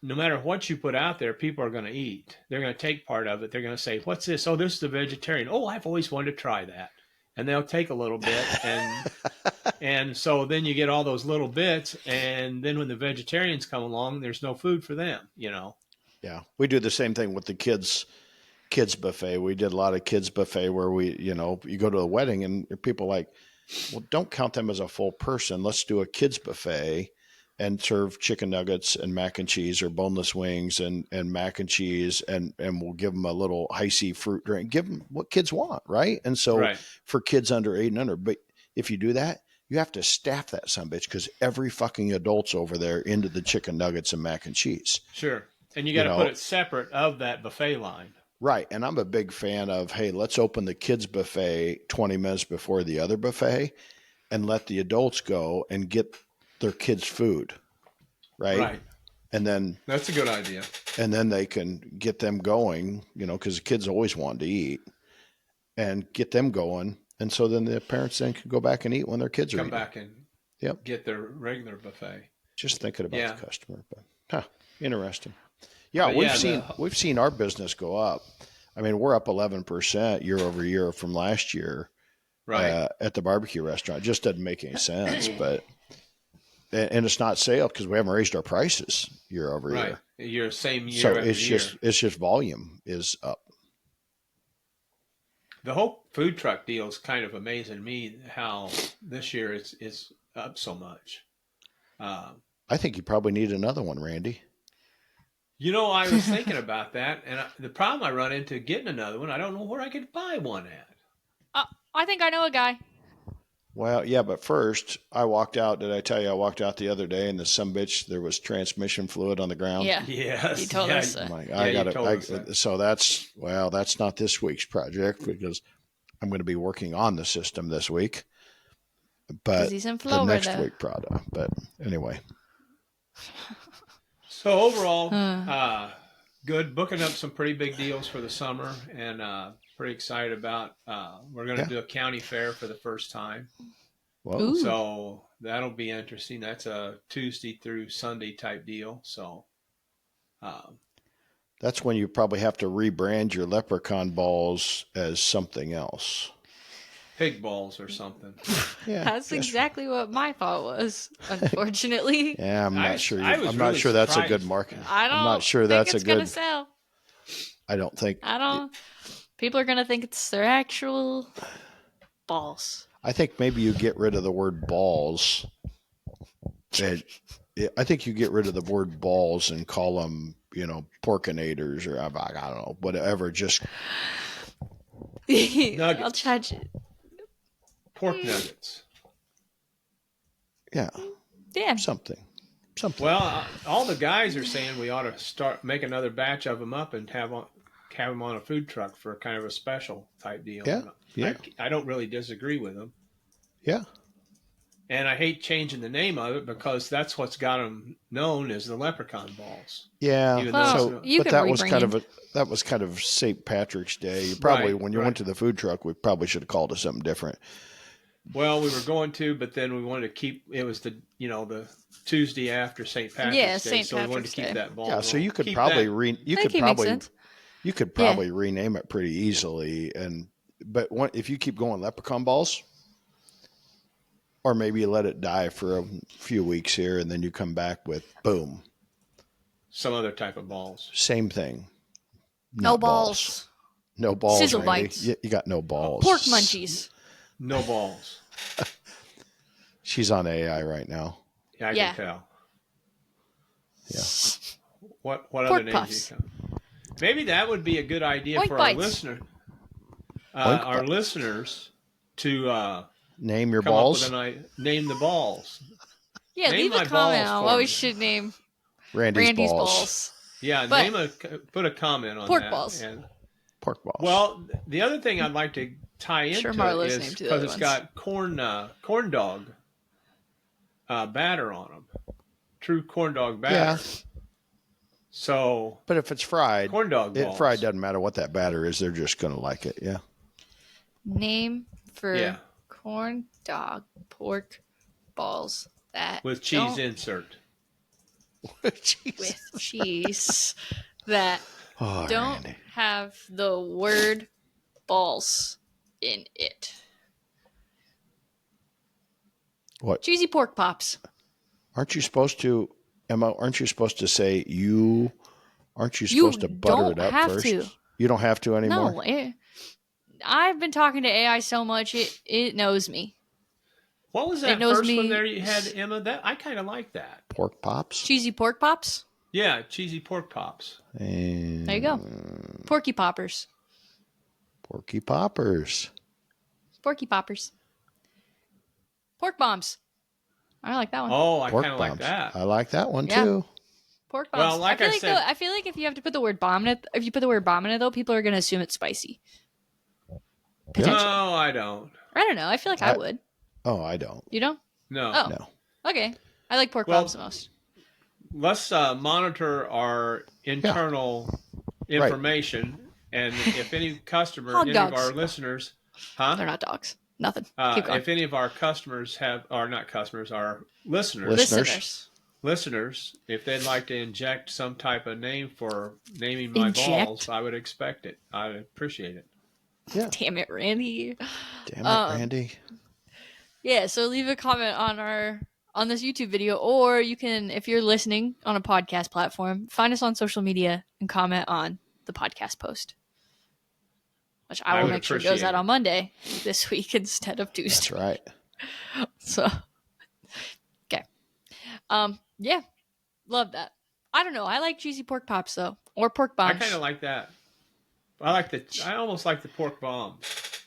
no matter what you put out there, people are going to eat. They're going to take part of it. They're going to say, what's this? Oh, this is the vegetarian. Oh, I've always wanted to try that. And they'll take a little bit. And so then you get all those little bits. And then when the vegetarians come along, there's no food for them, Yeah, we do the same thing with the kids buffet. We did a lot of kids buffet where you go to a wedding and people are like, well, don't count them as a full person. Let's do a kids buffet and serve chicken nuggets and mac and cheese, or boneless wings and mac and cheese, and we'll give them a little icy fruit drink. Give them what kids want, right? And so for kids under 8 and under, but if you do that, you have to staff that sumbitch because every fucking adult's over there into the chicken nuggets and mac and cheese. Sure. And you got to put it separate of that buffet line. Right. And I'm a big fan of, hey, let's open the kids buffet 20 minutes before the other buffet and let the adults go and get their kids' food. Right. And then that's a good idea. And then they can get them going, because the kids always want to eat, and get them going. And so then the parents then can go back and eat when their kids are come eating. back and get their regular buffet. Just thinking about the customer, but interesting. Yeah, we've seen our business go up. I mean, we're up 11% year over year from last year, at the barbecue restaurant. It just doesn't make any sense, but and it's not sale because we haven't raised our prices year over year. Year same year. So it's just volume is up. The whole food truck deal is kind of amazing me how this year is up so much. I think you probably need another one, Randy. I was thinking about that, and the problem I run into getting another one, I don't know where I could buy one at. I think I know a guy. Well, yeah, but first I walked out. Did I tell you I walked out the other day and the sumbitch there was transmission fluid on the ground? Yeah. Yes. You told us I'm that. like, Yeah, I you got told us it. that. So that's not this week's project because I'm going to be working on the system this week, Because but he's in the next Florida. week product. But anyway, So overall, Uh, good. Booking up some pretty big deals for the summer, and pretty excited about. We're going to Yeah. do a county fair for the first time, whoa, Ooh. so that'll be interesting. That's a Tuesday through Sunday type deal. So, that's when you probably have to rebrand your leprechaun balls as something else. pig balls or something. Yeah, That's exactly what my thought was, unfortunately. Yeah, I'm not sure. I was I'm really not sure that's a surprised. good market. I don't I'm not sure think that's a it's going to good. sell. I don't think. I don't. People are going to think it's their actual balls. I think maybe you get rid of the word balls. And I think you get rid of the word balls and call them, porkinators or I don't know, whatever. Just I'll charge it. Pork nuggets. yeah, Yeah. something. Well, all the guys are saying we ought to make another batch of them up and have them on a food truck for kind of a special type deal. Yeah, yeah. I don't really disagree with them. Yeah. And I hate changing the name of it because that's what's got them known as the leprechaun balls. Yeah. Even Well, though you but could that was kind rebrand. of that was kind of St. Patrick's Day. You probably Right, when you right. went to the food truck, we probably should have called it something different. well, we were going to, but then we wanted to keep. It was the Tuesday after St. Patrick's Yeah, Day, St. so we wanted Patrick's to keep Day. that ball. Yeah, so rolling. you could Keep probably that- you I could think it makes probably sense. you could probably rename it pretty easily but if you keep going leprechaun balls, or maybe you let it die for a few weeks here and then you come back with boom, some other type of balls. same thing. No Not balls. No balls. Sizzle Randy. bites. You got no balls. Pork munchies. No balls. She's on AI right now. Yeah, I Yeah. can tell. Yeah. What Pork other names puffs. you come? Maybe that would be a good idea Oink for bites. our listener, Oink our bites. listeners to Name your come balls. up with name the balls. Yeah, Name leave a my comment balls on for what we me. should name Randy's, Randy's balls. balls. Yeah, But- put a comment on Pork that. balls. And, Pork balls. well, the other thing I'd like to tie Sure, into Marlo's it is named the because other it's ones. got corn dog batter on them, true corn dog batter. Yeah. So But if it's fried, corn dog balls. fried doesn't matter what that batter is. They're just going to like it. Yeah. Name for Yeah. corn dog pork balls that with cheese don't- insert. Jeez. with cheese that Oh, don't Randy. have the word balls in it. What? Cheesy pork pops. Aren't you supposed to, Emma? Aren't you supposed to say you? Aren't you You supposed to butter don't it up have first? to. You don't have to anymore. No, I've been talking to AI so much it knows me. What was that knows first one me- there you had, Emma? That I kind of like that. Pork pops. Cheesy pork pops. Yeah, cheesy pork pops. And There you go. Porky poppers. Porky poppers. Porky poppers. Pork bombs. I like that one. Oh, I Pork kind of like bombs. that. I like that one Yeah. too. Pork bombs. Well, like I said- though, I feel like if you have to put the word bomb in it, if you put the word bomb in it though, people are gonna assume it's spicy. Potentially. No, I don't. I don't know. I feel like I would. Oh, I don't. You don't? No. Oh. No. Okay. I like pork Well- bombs the most. Let's monitor our internal information, and if any customer, Hog any of dogs. our listeners, They're not dogs. Nothing. Keep going. if any of our customers are not customers, our listeners, Listeners. if they'd like to inject some type of name for naming my Inject? balls, I would expect it. I would appreciate it. Yeah. Damn it, Randy. Damn it, Randy. Yeah, so leave a comment on this YouTube video, or you can, if you're listening on a podcast platform, find us on social media and comment on the podcast post. Which I I will would make sure goes appreciate out it. on Monday this week instead of That's Tuesday. right. So okay. Yeah. Love that. I don't know. I like cheesy pork pops though. Or pork I bombs. kind of like that. I almost like the pork bombs.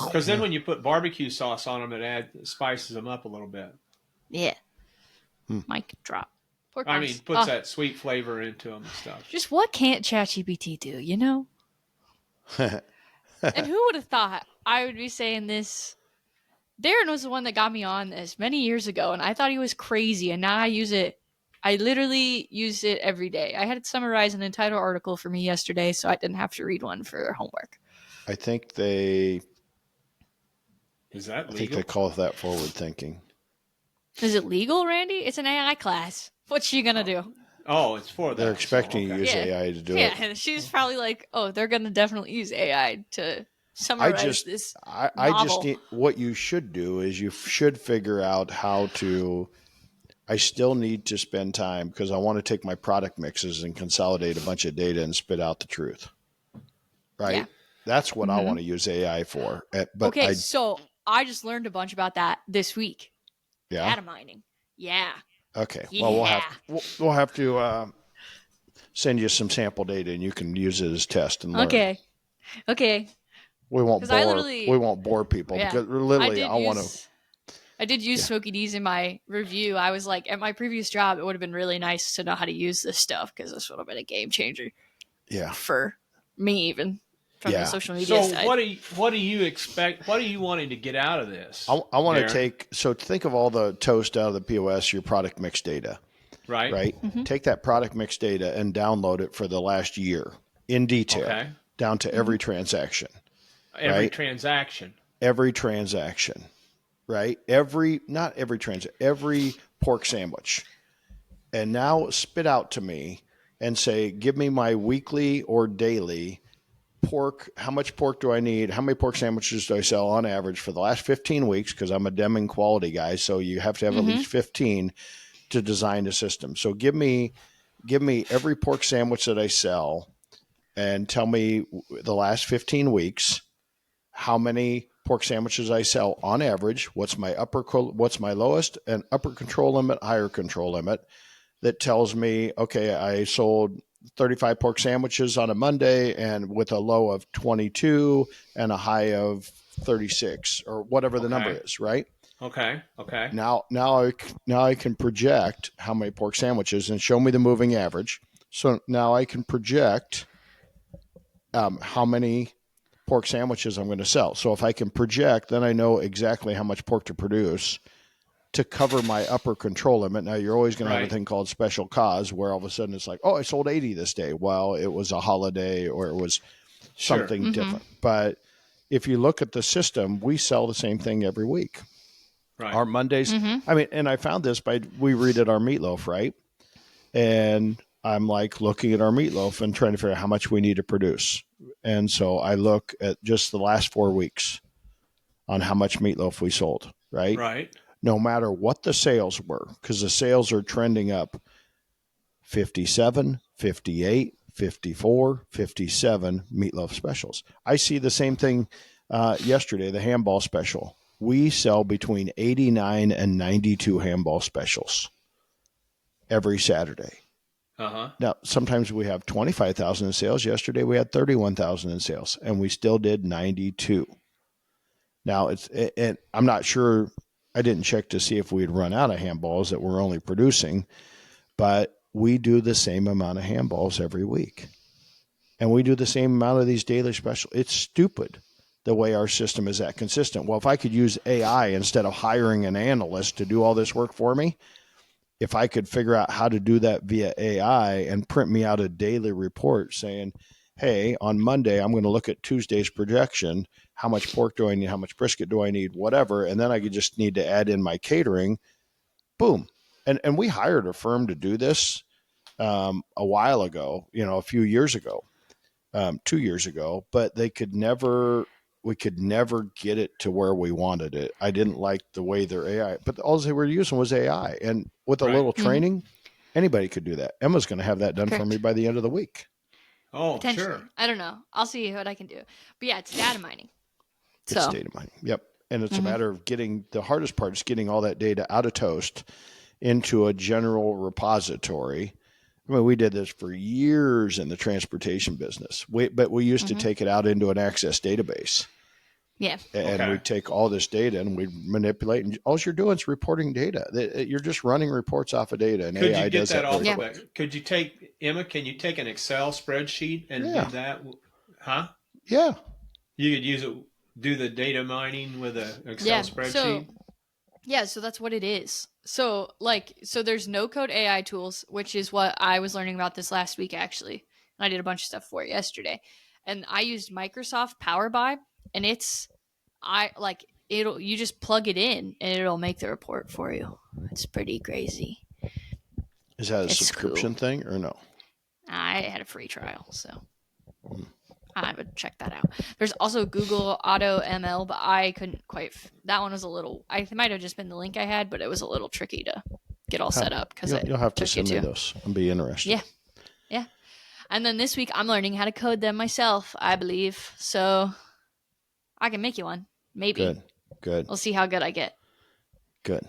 Because then when you put barbecue sauce on them, spices them up a little bit. Yeah. Mic drop. Pork I rinds. mean, puts that sweet flavor into them and stuff. Just what can't ChatGPT do, you know? And who would have thought I would be saying this? Darren was the one that got me on this many years ago, and I thought he was crazy, and now I use it. I literally use it every day. I had it summarize an entire article for me yesterday, so I didn't have to read one for homework. I think they Is that legal? I think they call that forward thinking. Is it legal, Randy? It's an AI class. What's she gonna do? Oh, it's for that. They're expecting you to use Yeah. AI to do it. Yeah, and she's probably like, "Oh, they're gonna definitely use AI to summarize this." I just need, what you should do is you should figure out how to. I still need to spend time because I want to take my product mixes and consolidate a bunch of data and spit out the truth. Right? Yeah. That's what I want to use AI for. But okay, so I just learned a bunch about that this week. Yeah. Data mining. Yeah. Okay. Yeah. Well, we'll have to send you some sample data and you can use it as test and learn. Okay. We won't bore people because literally I did use Smoky D's in my review. I was like, at my previous job, it would have been really nice to know how to use this stuff because this would have been a game changer. Yeah. For me, even from the social media side. So what do you expect? What are you wanting to get out of this? I want to think of all the toast out of the POS, your product mix data. Right. Take that product mix data and download it for the last year in detail, down to every transaction. Every transaction. Right? Every pork sandwich. And now spit out to me and say, give me my weekly or daily pork. How much pork do I need? How many pork sandwiches do I sell on average for the last 15 weeks? Because I'm a Deming quality guy. So you have to have at least 15 to design a system. So give me every pork sandwich that I sell and tell me the last 15 weeks, how many pork sandwiches I sell on average, what's my lowest and upper control limit, higher control limit, that tells me, okay, I sold 35 pork sandwiches on a Monday and with a low of 22 and a high of 36 or whatever the number is, right? Okay. Now I can project how many pork sandwiches and show me the moving average. So now I can project how many pork sandwiches I'm going to sell. So if I can project, then I know exactly how much pork to produce to cover my upper control limit. Now you're always going to have a thing called special cause where all of a sudden it's like, oh, I sold 80 this day. Well, it was a holiday or it was something different. But if you look at the system, we sell the same thing every week. Right. Our Mondays. I mean, and I found this we read at our meatloaf, right? And I'm like looking at our meatloaf and trying to figure out how much we need to produce. And so I look at just the last 4 weeks on how much meatloaf we sold, right? Right. No matter what the sales were, because the sales are trending up 57, 58, 54, 57 meatloaf specials. I see the same thing yesterday, the handball special. We sell between 89 and 92 handball specials every Saturday. Now, sometimes we have 25,000 in sales. Yesterday, we had 31,000 in sales, and we still did 92. Now, and I'm not sure. I didn't check to see if we'd run out of handballs that we're only producing, but we do the same amount of handballs every week, and we do the same amount of these daily specials. It's stupid the way our system is that consistent. Well, if I could use AI instead of hiring an analyst to do all this work for me, if I could figure out how to do that via AI and print me out a daily report saying, hey, on Monday, I'm going to look at Tuesday's projection. How much pork do I need? How much brisket do I need? Whatever. And then I could just need to add in my catering. Boom. And we hired a firm to do this a while ago, a few years ago, 2 years ago, but we could never get it to where we wanted it. I didn't like the way their AI, but all they were using was AI. And with a little training, anybody could do that. Emma's going to have that done for me by the end of the week. Oh, sure. I don't know. I'll see what I can do. But yeah, it's data mining. It's data mining. Yep. And it's a matter of the hardest part is getting all that data out of Toast into a general repository. I mean, we did this for years in the transportation business, but we used to take it out into an Access database. Yeah. And we take all this data and we manipulate, and all you're doing is reporting data. You're just running reports off of data, and Could AI you get does that that very off of quick. that? Could you take, Emma, can you take an Excel spreadsheet and Yeah. do that? Huh? Yeah. You could use it, do the data mining with an Excel spreadsheet? So that's what it is. So there's no code AI tools, which is what I was learning about this last week, actually. And I did a bunch of stuff for it yesterday. And I used Microsoft Power BI, and you just plug it in and it'll make the report for you. It's pretty crazy. Is that a subscription thing or no? I had a free trial, so I would check that out. There's also Google Auto ML, but I couldn't quite. That one was a little. It might have just been the link I had, but it was a little tricky to get all set up because you'll have to send me those. I'll be interested. Yeah. And then this week I'm learning how to code them myself, I believe. So I can make you one, maybe. Good. We'll see how good I get. Good.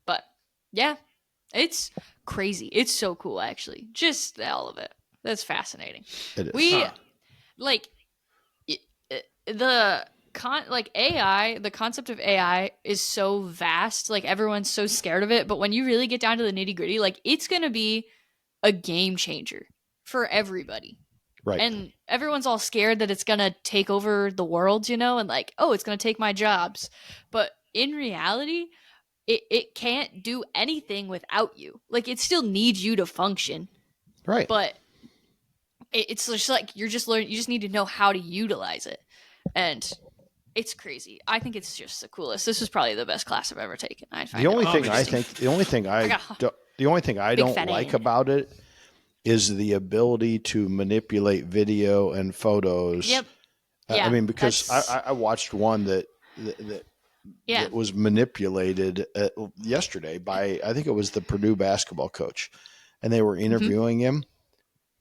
But yeah, it's crazy. It's so cool, actually. Just all of it. That's fascinating. It is. AI, the concept of AI is so vast. Like, everyone's so scared of it, but when you really get down to the nitty-gritty, like, it's gonna be a game changer for everybody. Right. And everyone's all scared that it's gonna take over the world, and like, oh, it's gonna take my jobs. But in reality, it can't do anything without you. Like, it still needs you to function. Right. But it's just like you just need to know how to utilize it. And it's crazy. I think it's just the coolest. This is probably the best class I've ever taken. The only thing I don't like about it is the ability to manipulate video and photos. Yep. I mean, because I watched one that was manipulated yesterday by, I think it was the Purdue basketball coach, and they were interviewing him,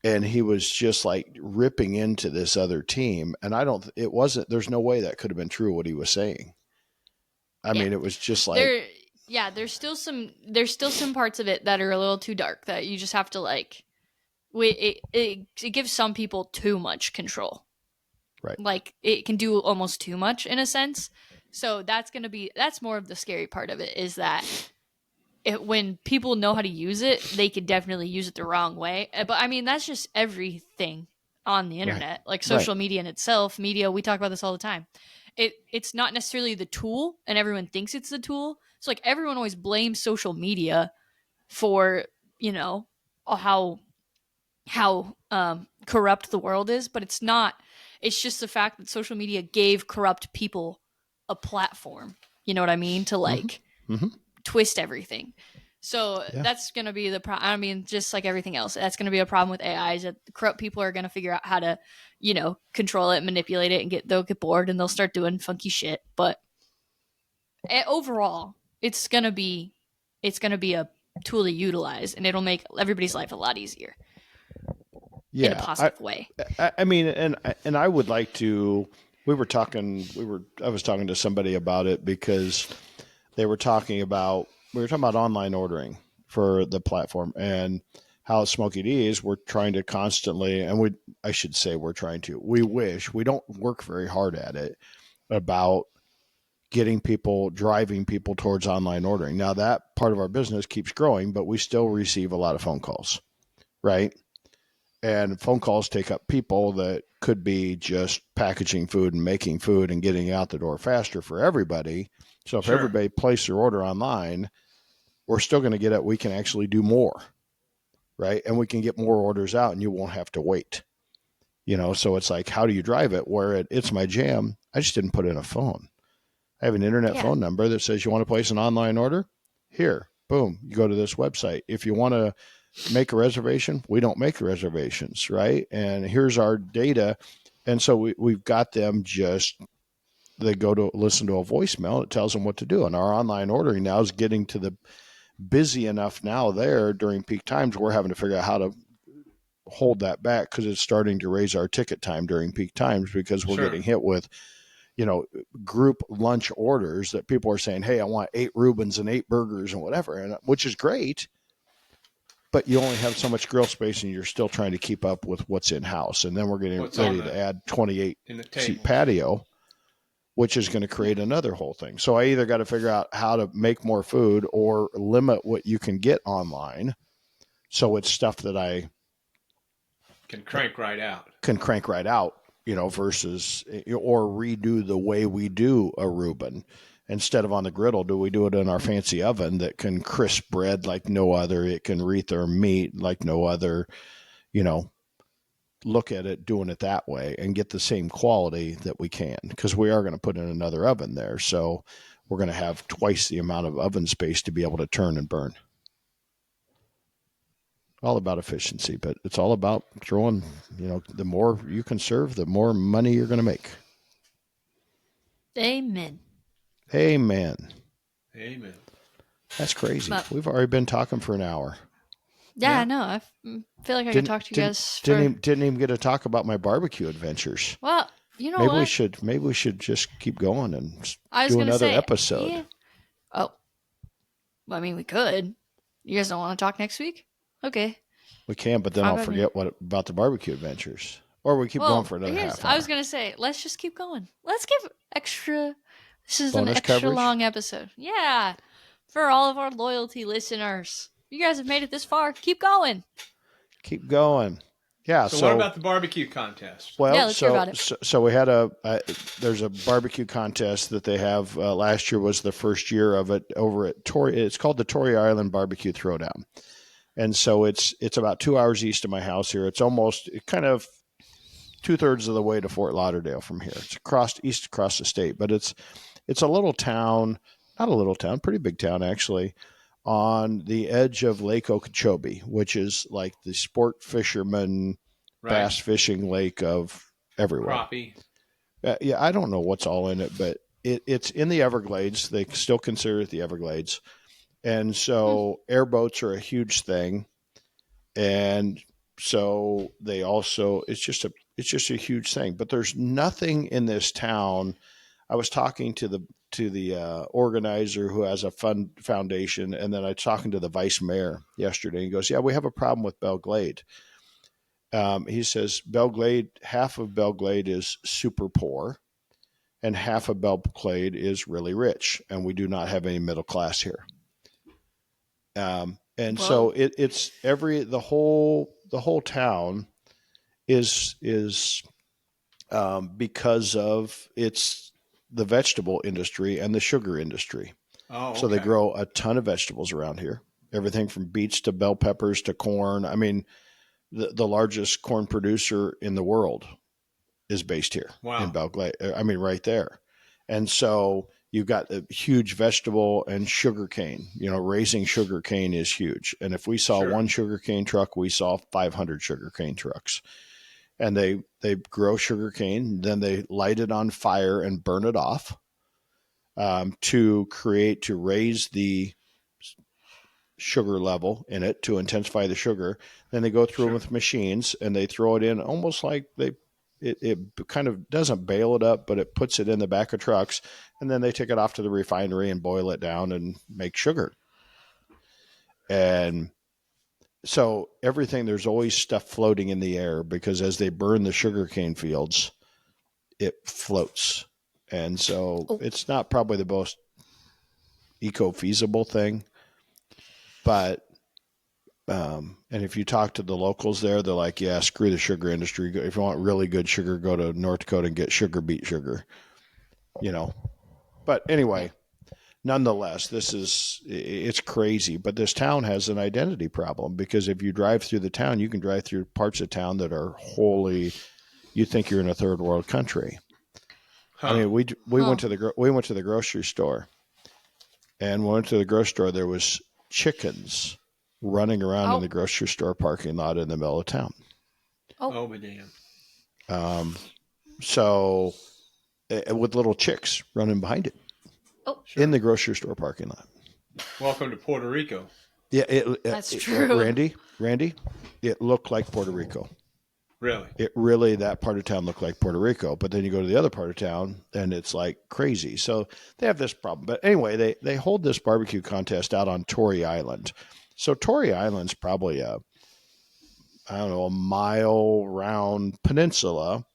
and he was just like ripping into this other team. And there's no way that could have been true what he was saying. I mean, it was just like, there's still some parts of it that are a little too dark that you just have to like, it gives some people too much control. Right. Like, it can do almost too much in a sense. So that's more of the scary part of it, is that when people know how to use it, they could definitely use it the wrong way. But I mean, that's just everything on the internet, like social media in itself, media. We talk about this all the time. It's not necessarily the tool, and everyone thinks it's the tool. So like, everyone always blames social media for, how corrupt the world is, but it's not. It's just the fact that social media gave corrupt people a platform. You know what I mean? To like twist everything. So that's going to be the problem. I mean, just like everything else, that's going to be a problem with AI, is that corrupt people are going to figure out how to, control it, manipulate it, and they'll get bored and they'll start doing funky shit. But overall, it's going to be a tool to utilize, and it'll make everybody's life a lot easier. In a positive way. I mean, and I would like to. I was talking to somebody about it, because we were talking about online ordering for the platform, and how Smoky D's, we're trying to constantly, and we don't work very hard at it, about driving people towards online ordering. Now, that part of our business keeps growing, but we still receive a lot of phone calls, right? And phone calls take up people that could be just packaging food and making food and getting out the door faster for everybody. So if everybody places their order online, we're still going to get it. We can actually do more, right? And we can get more orders out, and you won't have to wait. So it's like, how do you drive it? Where it's my jam, I just didn't put in a phone. I have an internet phone number that says, you want to place an online order? Here, boom, you go to this website. If you want to make a reservation, we don't make the reservations, right? And here's our data. And so we've got them they go to listen to a voicemail. It tells them what to do. And our online ordering now is getting to the busy enough now there during peak times. We're having to figure out how to hold that back, because it's starting to raise our ticket time during peak times, because we're getting hit with, group lunch orders that people are saying, hey, I want 8 Reubens and 8 burgers and whatever, and which is great. But you only have so much grill space, and you're still trying to keep up with what's in house. And then we're getting ready to add 28 seat patio. which is going to create another whole thing. So I either got to figure out how to make more food or limit what you can get online. So it's stuff that I can crank right out. Versus or redo the way we do a Reuben. Instead of on the griddle, do we do it in our fancy oven that can crisp bread like no other? It can retherm meat like no other. Look at it doing it that way and get the same quality that we can, because we are going to put in another oven there. So we're going to have twice the amount of oven space to be able to turn and burn. All about efficiency, but it's all about throwing, the more you can serve, the more money you're going to make. Amen. Amen. Amen. That's crazy. We've already been talking for an hour. Yeah, I know. I feel like I could talk to you guys. Didn't even get to talk about my barbecue adventures. Well, you know maybe we should just keep going and do another episode. Yeah. Oh, well, I mean, we could. You guys don't want to talk next week? Okay. We can, but then I'll forget about the barbecue adventures. Or we keep going for another half hour. I was going to say, let's just keep going. Let's give extra. This is an extra long episode. Yeah. For all of our loyalty listeners. You guys have made it this far. Keep going. Keep going. Yeah. So what about the barbecue contest? Well, let's hear about it. So we had there's a barbecue contest that they have. Last year was the first year of it over at Torrey. It's called the Torrey Island Barbecue Throwdown. And so it's about 2 hours east of my house here. It's almost kind of 2/3 of the way to Fort Lauderdale from here. It's across the state, but it's a little town, not a little town, pretty big town actually, on the edge of Lake Okeechobee, which is like the sport fisherman bass fishing lake of everywhere. Crappie. Yeah, I don't know what's all in it, but it's in the Everglades. They still consider it the Everglades. And so airboats are a huge thing. And so they also, it's just a huge thing, but there's nothing in this town. I was talking to the organizer who has a fund foundation. And then I was talking to the vice mayor yesterday. He goes, yeah, we have a problem with Belle Glade. He says half of Belle Glade is super poor and half of Belle Glade is really rich. And we do not have any middle class here. So it's the whole town is because of the vegetable industry and the sugar industry. Oh, okay. So they grow a ton of vegetables around here, everything from beets to bell peppers to corn. I mean, the largest corn producer in the world is based here in Belle Glade. I mean, right there. And so you've got a huge vegetable and sugar cane. Raising sugar cane is huge. And if we saw one sugar cane truck, we saw 500 sugar cane trucks. And they grow sugar cane, then they light it on fire and burn it off to raise the sugar level in it, to intensify the sugar. Then they go through with machines and they throw it in almost like it kind of doesn't bale it up, but it puts it in the back of trucks, and then they take it off to the refinery and boil it down and make sugar. And so there's always stuff floating in the air because as they burn the sugarcane fields, it floats. And so it's not probably the most eco-feasible thing, but and if you talk to the locals there, they're like, yeah, screw the sugar industry. If you want really good sugar, go to North Dakota and get sugar beet sugar, But anyway, nonetheless, it's crazy. But this town has an identity problem because if you drive through the town, you can drive through parts of town that are you think you're in a third world country. Huh. I mean, we went to the grocery store, and when we went to the grocery store, there was chickens running around in the grocery store parking lot in the middle of town. Oh, but damn. So with little chicks running behind it in the grocery store parking lot. Welcome to Puerto Rico. Yeah, that's true. Randy, it looked like Puerto Rico. Really? That part of town looked like Puerto Rico, but then you go to the other part of town and it's like crazy. So they have this problem. But anyway, they hold this barbecue contest out on Torrey Island. So Torrey Island's probably a mile round peninsula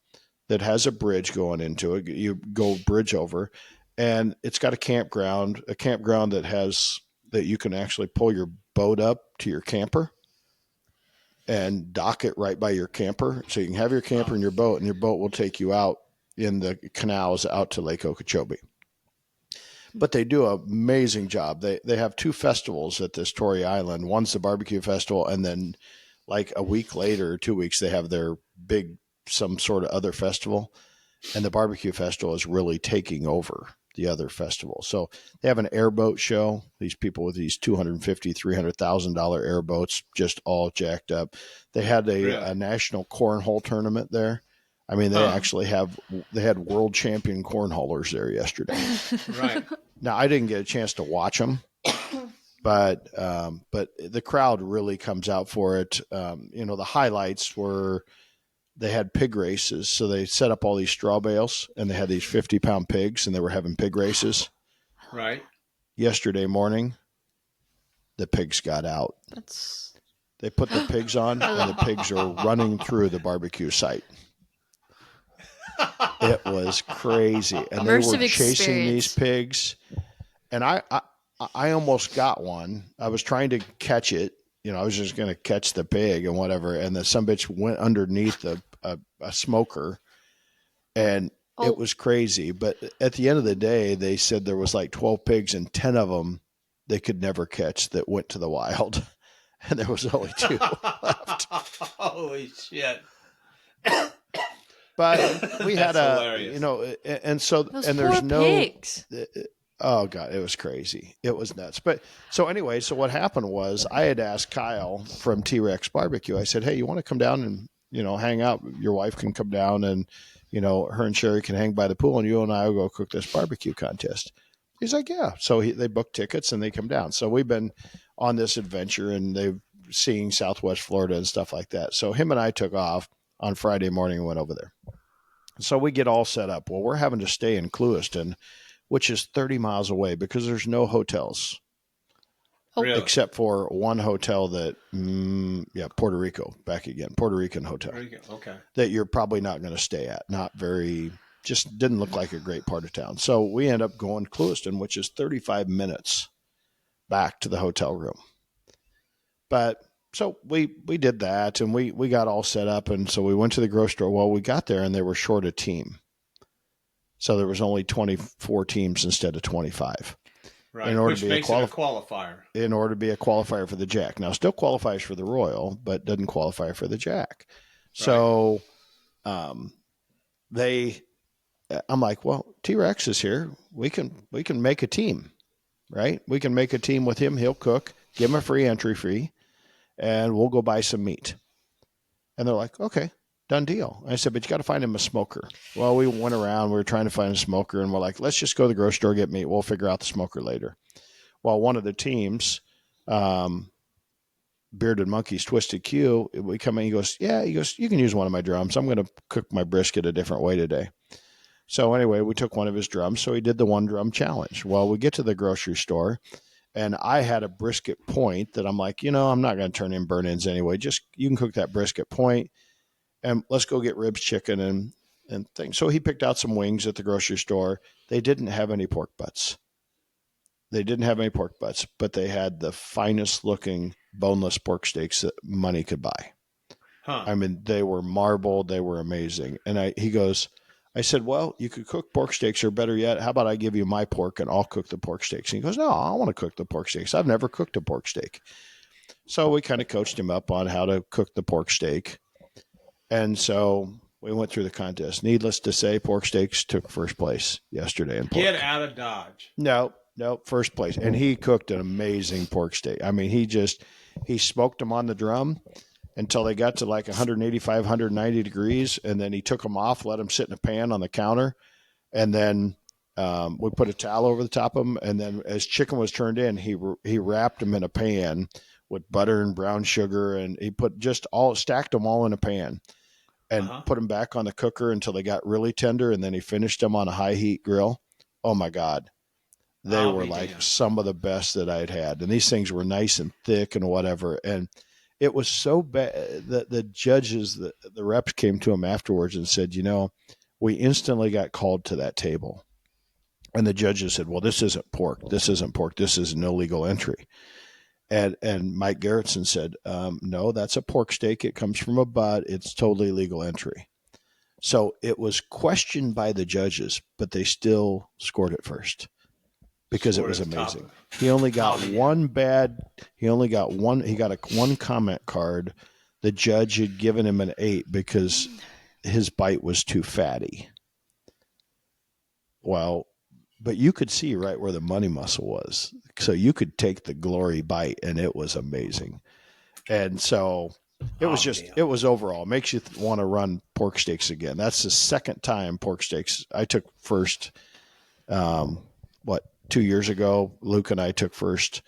that has a bridge going into it. You go bridge over, and it's got a campground that you can actually pull your boat up to your camper and dock it right by your camper. So you can have your camper and your boat will take you out in the canals out to Lake Okeechobee. But they do an amazing job. They have 2 festivals at this Torrey Island. One's the barbecue festival, and then like a week later, 2 weeks, they have their big some sort of other festival. And the barbecue festival is really taking over the other festival. So they have an airboat show. These people with these $250,000, $300,000 airboats, just all jacked up. They had a national cornhole tournament there. I mean, they actually had world champion cornholers there yesterday. Right. Now, I didn't get a chance to watch them, but the crowd really comes out for it. The highlights were they had pig races. So they set up all these straw bales, and they had these 50-pound pigs, and they were having pig races. Right. Yesterday morning, the pigs got out. They put the pigs on, and the pigs are running through the barbecue site. It was crazy, and they were chasing these pigs, and I almost got one. I was trying to catch it. I was just going to catch the pig and whatever, and the sumbitch went underneath a smoker, and it was crazy. But at the end of the day, they said there was like 12 pigs, and 10 of them they could never catch that went to the wild, and there was only 2 left. Holy shit. But we had hilarious. And so, those and there's poor no pigs. Oh God, it was crazy. It was nuts. But so anyway, so what happened was I had asked Kyle from T-Rex Barbecue. I said, "Hey, you want to come down and hang out? Your wife can come down, and her and Sherry can hang by the pool, and you and I will go cook this barbecue contest." He's like, "Yeah." So they booked tickets and they come down. So we've been on this adventure, and they've seeing Southwest Florida and stuff like that. So him and I took off on Friday morning and went over there. So we get all set up. Well, we're having to stay in Clewiston, which is 30 miles away because there's no hotels. Really? Except for one hotel that, Puerto Rico, back again, Puerto Rican hotel. Okay. That you're probably not going to stay at. Not very, just didn't look like a great part of town. So we end up going to Clewiston, which is 35 minutes back to the hotel room. But so we did that, and we got all set up, and so we went to the grocery store. Well, we got there, and they were short a team. So there was only 24 teams instead of 25. Right, which makes it a qualifier. In order to be a qualifier for the Jack. Now, still qualifies for the Royal, but doesn't qualify for the Jack. So I'm like, well, T-Rex is here. We can make a team, right? We can make a team with him. He'll cook, give him a free entry fee, and we'll go buy some meat. And they're like, okay. Done deal. I said, but you got to find him a smoker. Well, we went around. We were trying to find a smoker, and we're like, let's just go to the grocery store, get meat. We'll figure out the smoker later. Well, one of the teams, Bearded Monkeys, Twisted Q, we come in. He goes, you can use one of my drums. I'm going to cook my brisket a different way today. So anyway, we took one of his drums. So he did the 1 drum challenge. Well, we get to the grocery store, and I had a brisket point that I'm like, I'm not going to turn in burn-ins anyway. Just you can cook that brisket point. And let's go get ribs, chicken, and things. So he picked out some wings at the grocery store. They didn't have any pork butts. But they had the finest looking boneless pork steaks that money could buy. Huh. I mean, they were marbled. They were amazing. And I said, well, you could cook pork steaks, or better yet, how about I give you my pork and I'll cook the pork steaks? And he goes, no, I want to cook the pork steaks. I've never cooked a pork steak. So we kind of coached him up on how to cook the pork steak. And so we went through the contest. Needless to say, pork steaks took first place yesterday in pork. Get out of Dodge. No, first place. And he cooked an amazing pork steak. I mean, he smoked them on the drum until they got to like 185, 190 degrees. And then he took them off, let them sit in a pan on the counter. And then we put a towel over the top of them. And then as chicken was turned in, he wrapped them in a pan with butter and brown sugar. And he stacked them all in a pan. And put them back on the cooker until they got really tender, and then he finished them on a high heat grill. Oh my God. They were like some of the best that I'd had. And these things were nice and thick and whatever. And it was so bad that the judges, the reps came to him afterwards and said, we instantly got called to that table. And the judges said, well, this isn't pork. This isn't pork. This is an illegal entry. And Mike Garrettson said, no, that's a pork steak. It comes from a butt. It's totally legal entry. So it was questioned by the judges, but they still scored it first because it was amazing. He only got one bad. He got one comment card. The judge had given him an 8 because his bite was too fatty. Well, but you could see right where the money muscle was. So you could take the glory bite, and it was amazing. And so it was it was overall. It makes you want to run pork steaks again. That's the second time pork steaks. I took first, 2 years ago, Luke and I took first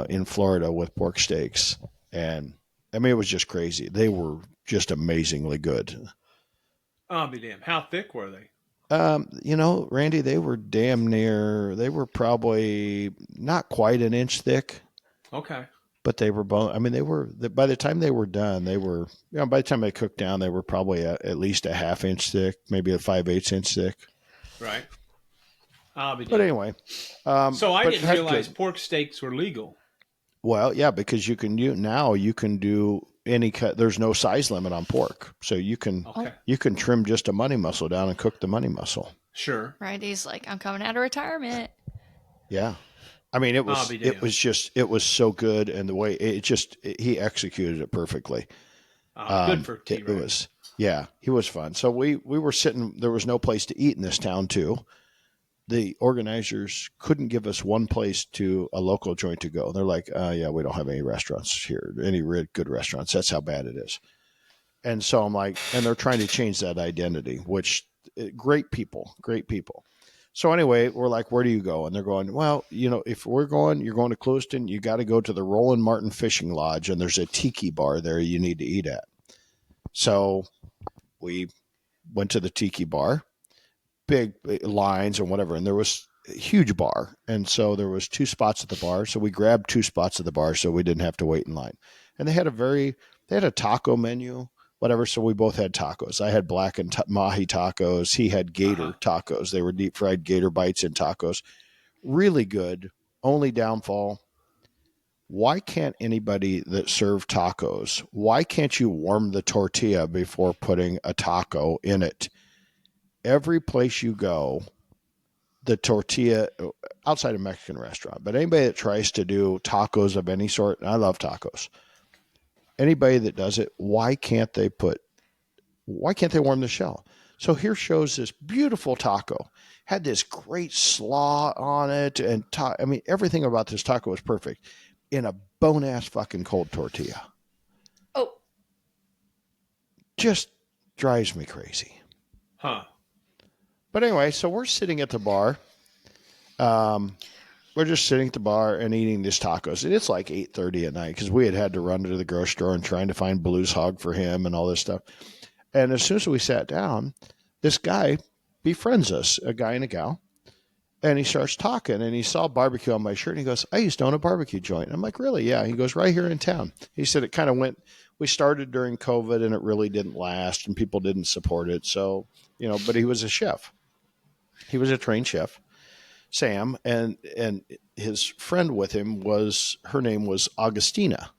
in Florida with pork steaks. And I mean, it was just crazy. They were just amazingly good. I'll be damned. How thick were they? Randy, they were they were probably not quite an inch thick. Okay. But they were bone. I mean, by the time they were done, by the time they cooked down, they were probably at least a half inch thick, maybe a 5/8 inch thick. Right. I'll be damned. But anyway. So I didn't realize pork steaks were legal. Well, yeah, because you can do any cut. There's no size limit on pork, so you can trim just a money muscle down and cook the money muscle. Sure. Randy's like, I'm coming out of retirement. Yeah, I mean it was so good, and the way he executed it perfectly. Good for T-Rex. He was fun. So we were sitting. There was no place to eat in this town too. The organizers couldn't give us one place to a local joint to go. They're like, we don't have any restaurants here, any good restaurants. That's how bad it is. And so I'm like, and they're trying to change that identity, which great people. So anyway, we're like, where do you go? And they're going, well, if you're going to Clewiston, you got to go to the Roland Martin Fishing Lodge, and there's a tiki bar there you need to eat at. So we went to the tiki bar. Big lines or whatever, and there was a huge bar, and so there was 2 spots at the bar, so we grabbed 2 spots at the bar so we didn't have to wait in line. And they had a taco menu, whatever, so we both had tacos. I had black and mahi tacos. He had gator tacos. They were deep fried gator bites and tacos. Really good. Only downfall, why can't anybody that serve tacos, why can't you warm the tortilla before putting a taco in it? Every place you go, the tortilla, outside a Mexican restaurant, but anybody that tries to do tacos of any sort, and I love tacos, anybody that does it, why can't they warm the shell? So here shows this beautiful taco, had this great slaw on it, and everything about this taco was perfect, in a bone-ass fucking cold tortilla. Oh. Just drives me crazy. Huh. But anyway, so we're sitting at the bar. We're just sitting at the bar and eating these tacos. And it's like 8:30 at night because we had to run to the grocery store and trying to find Blues Hog for him and all this stuff. And as soon as we sat down, this guy befriends us, a guy and a gal. And he starts talking, and he saw barbecue on my shirt, and he goes, I used to own a barbecue joint. And I'm like, really? Yeah. He goes, right here in town. He said it kind of we started during COVID, and it really didn't last, and people didn't support it. So, but he was a chef. He was a trained chef, Sam, and his friend with him her name was Augustina,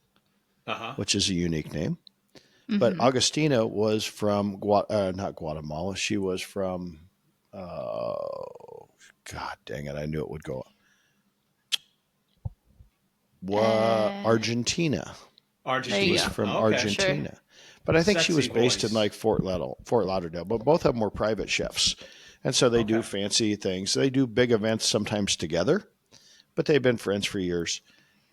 which is a unique name. Mm-hmm. But Augustina was from, not Guatemala. She was from, God dang it, I knew it would go. Argentina. She was from Argentina. Sure. But I think she was based in like Fort Lauderdale. But both of them were private chefs. And so they do fancy things. They do big events sometimes together, but they've been friends for years.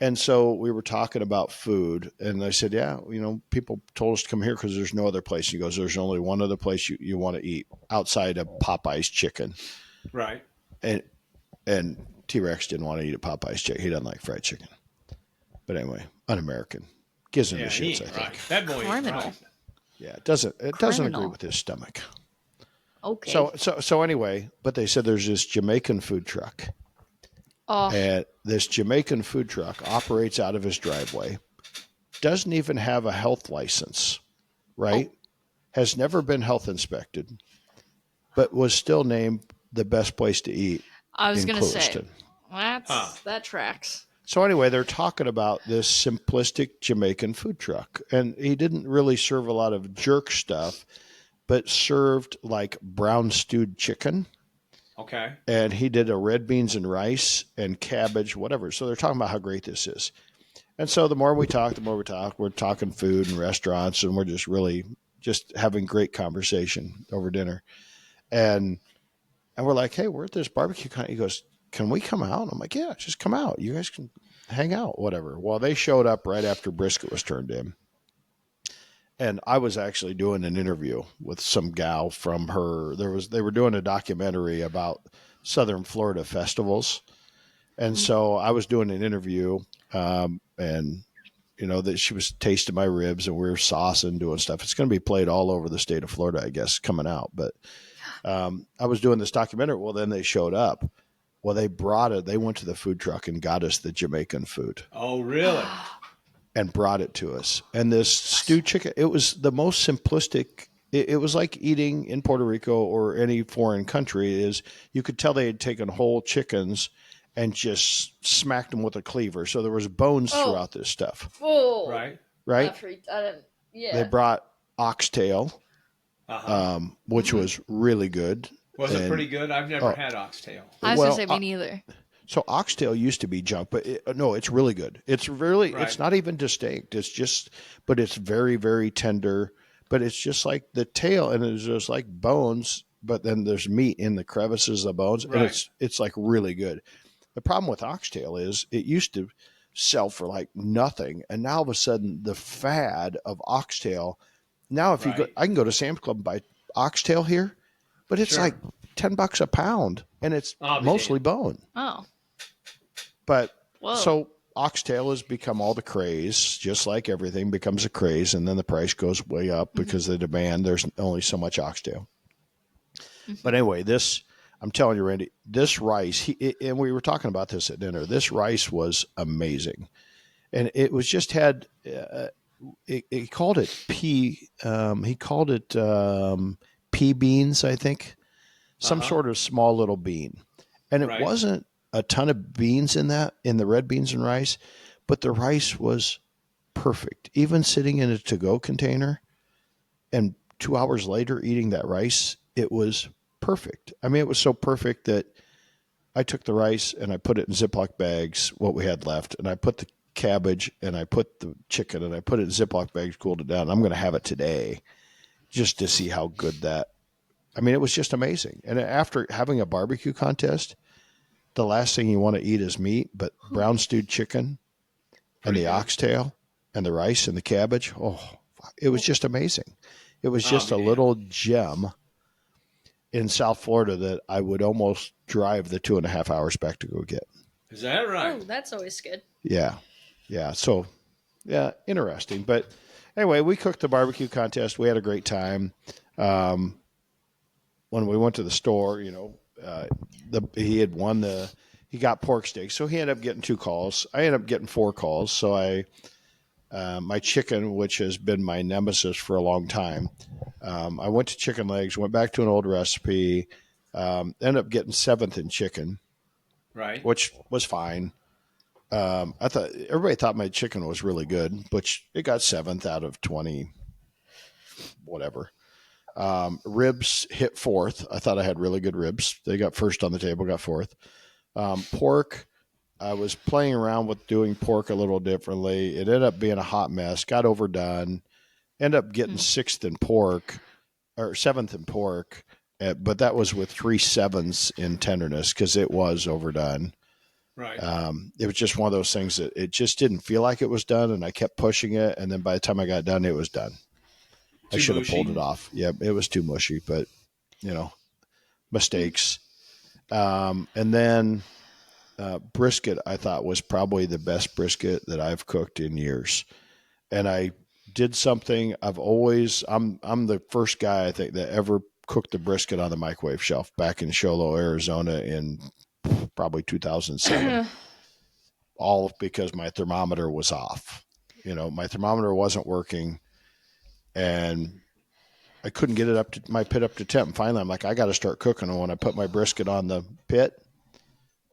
And so we were talking about food, and I said, yeah, people told us to come here because there's no other place. He goes, there's only one other place you want to eat outside of Popeye's chicken. Right. And T-Rex didn't want to eat a Popeye's chicken. He doesn't like fried chicken. But anyway, un-American. Gives him the shits, I think. Right. That boy criminal. Right. Yeah, it doesn't agree with his stomach. Okay. So anyway, but they said there's this Jamaican food truck. Oh. And this Jamaican food truck operates out of his driveway, doesn't even have a health license, right? Oh. Has never been health inspected. but was still named the best place to eat I was in gonna say Clewiston. that tracks. So anyway, they're talking about this simplistic Jamaican food truck, and he didn't really serve a lot of jerk stuff, but served like brown stewed chicken. Okay. And he did a red beans and rice and cabbage, whatever. So they're talking about how great this is. And so the more we talk, we're talking food and restaurants, and we're just really just having great conversation over dinner. And we're like, hey, we're at this barbecue. He goes, can we come out? I'm like, yeah, just come out. You guys can hang out, whatever. Well, they showed up right after brisket was turned in. And I was actually doing an interview with some gal from her. They were doing a documentary about Southern Florida festivals. And so I was doing an interview, and that she was tasting my ribs, and we were saucing, doing stuff. It's going to be played all over the state of Florida, I guess, coming out. But I was doing this documentary. Well, then they showed up. Well, they brought it. They went to the food truck and got us the Jamaican food Oh, really? and brought it to us. And this stewed chicken, it was the most simplistic. It was like eating in Puerto Rico or any foreign country. Is you could tell they had taken whole chickens and just smacked them with a cleaver. So there was bones throughout this stuff. Oh, Right. Right? I didn't. Yeah. They brought oxtail, Uh-huh. which was really good. Was it And- pretty good? I've never had oxtail. I was well, gonna say me neither. So oxtail used to be junk, but no, it's really good. It's really, Right. it's not even distinct. It's just, but it's very, very tender. But it's just like the tail, and it's just like bones. But then there's meat in the crevices of the bones, and Right. it's like really good. The problem with oxtail is it used to sell for like nothing, and now all of a sudden the fad of oxtail. Now if you go, Right. I can go to Sam's Club and buy oxtail here, but it's Sure. like $10 a pound, and it's I'll be mostly damned. bone. Oh, But whoa. so oxtail has become all the craze, just like everything becomes a craze, and then the price goes way up because of the demand. There's only so much oxtail. But anyway, I'm telling you, Randy, this rice, and we were talking about this at dinner. This rice was amazing, and it was just had. He called it pea. He called it pea beans, I think, some Uh-huh. sort of small little bean, and it Right. wasn't a ton of beans in the red beans and rice, but the rice was perfect. Even sitting in a to-go container, and 2 hours later eating that rice, it was perfect. I mean, it was so perfect that I took the rice and I put it in Ziploc bags, what we had left, and I put the cabbage and I put the chicken and I put it in Ziploc bags, cooled it down. I'm going to have it today just to see how good that. I mean, it was just amazing. And after having a barbecue contest, the last thing you want to eat is meat, but brown stewed chicken and Pretty the good. oxtail and the rice and the cabbage. Oh, it was just amazing. It was I'll just be a damned. little gem in South Florida that I would almost drive the 2.5 hours back to go get. Is that right? Oh, that's always good. Yeah. Yeah. So, yeah, interesting. But anyway, we cooked the barbecue contest. We had a great time. When we went to the store, he had won he got pork steak. So he ended up getting 2 calls. I ended up getting 4 calls. So my chicken, which has been my nemesis for a long time, I went to chicken legs, went back to an old recipe, ended up getting 7th in chicken, Right. which was fine. I thought everybody thought my chicken was really good, but it got 7th out of 20, whatever. Ribs hit 4th. I thought I had really good ribs. They got first on the table, got 4th. Pork, I was playing around with doing pork a little differently. It ended up being a hot mess, got overdone, ended up getting 6th in pork or 7th in pork, but that was with 3 sevens in tenderness because it was overdone. Right. It was just one of those things that it just didn't feel like it was done, and I kept pushing it, and then by the time I got done, it was done. I Too should have pulled mushy? it off. Yeah, it was too mushy, but mistakes. And then brisket, I thought was probably the best brisket that I've cooked in years. And I did something I'm the first guy I think that ever cooked the brisket on the microwave shelf back in Sholo, Arizona in probably 2007. All because my thermometer was off. My thermometer wasn't working, and I couldn't get it up to my pit up to temp. Finally, I'm like, I got to start cooking. And when I put my brisket on the pit,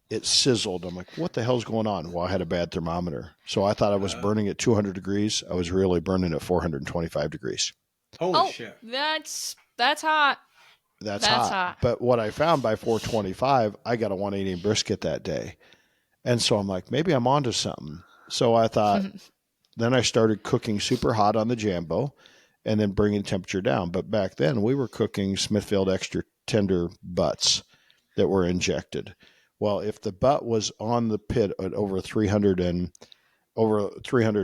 it sizzled. I'm like, what the hell's going on? Well, I had a bad thermometer. So I thought I was burning at 200 degrees. I was really burning at 425 degrees. Holy shit. That's hot. That's hot. But what I found by 425, I got a 180 brisket that day. And so I'm like, maybe I'm onto something. So I thought, then I started cooking super hot on the Jambo and then bringing the temperature down. But back then we were cooking Smithfield extra tender butts that were injected. Well, if the butt was on the pit at over 300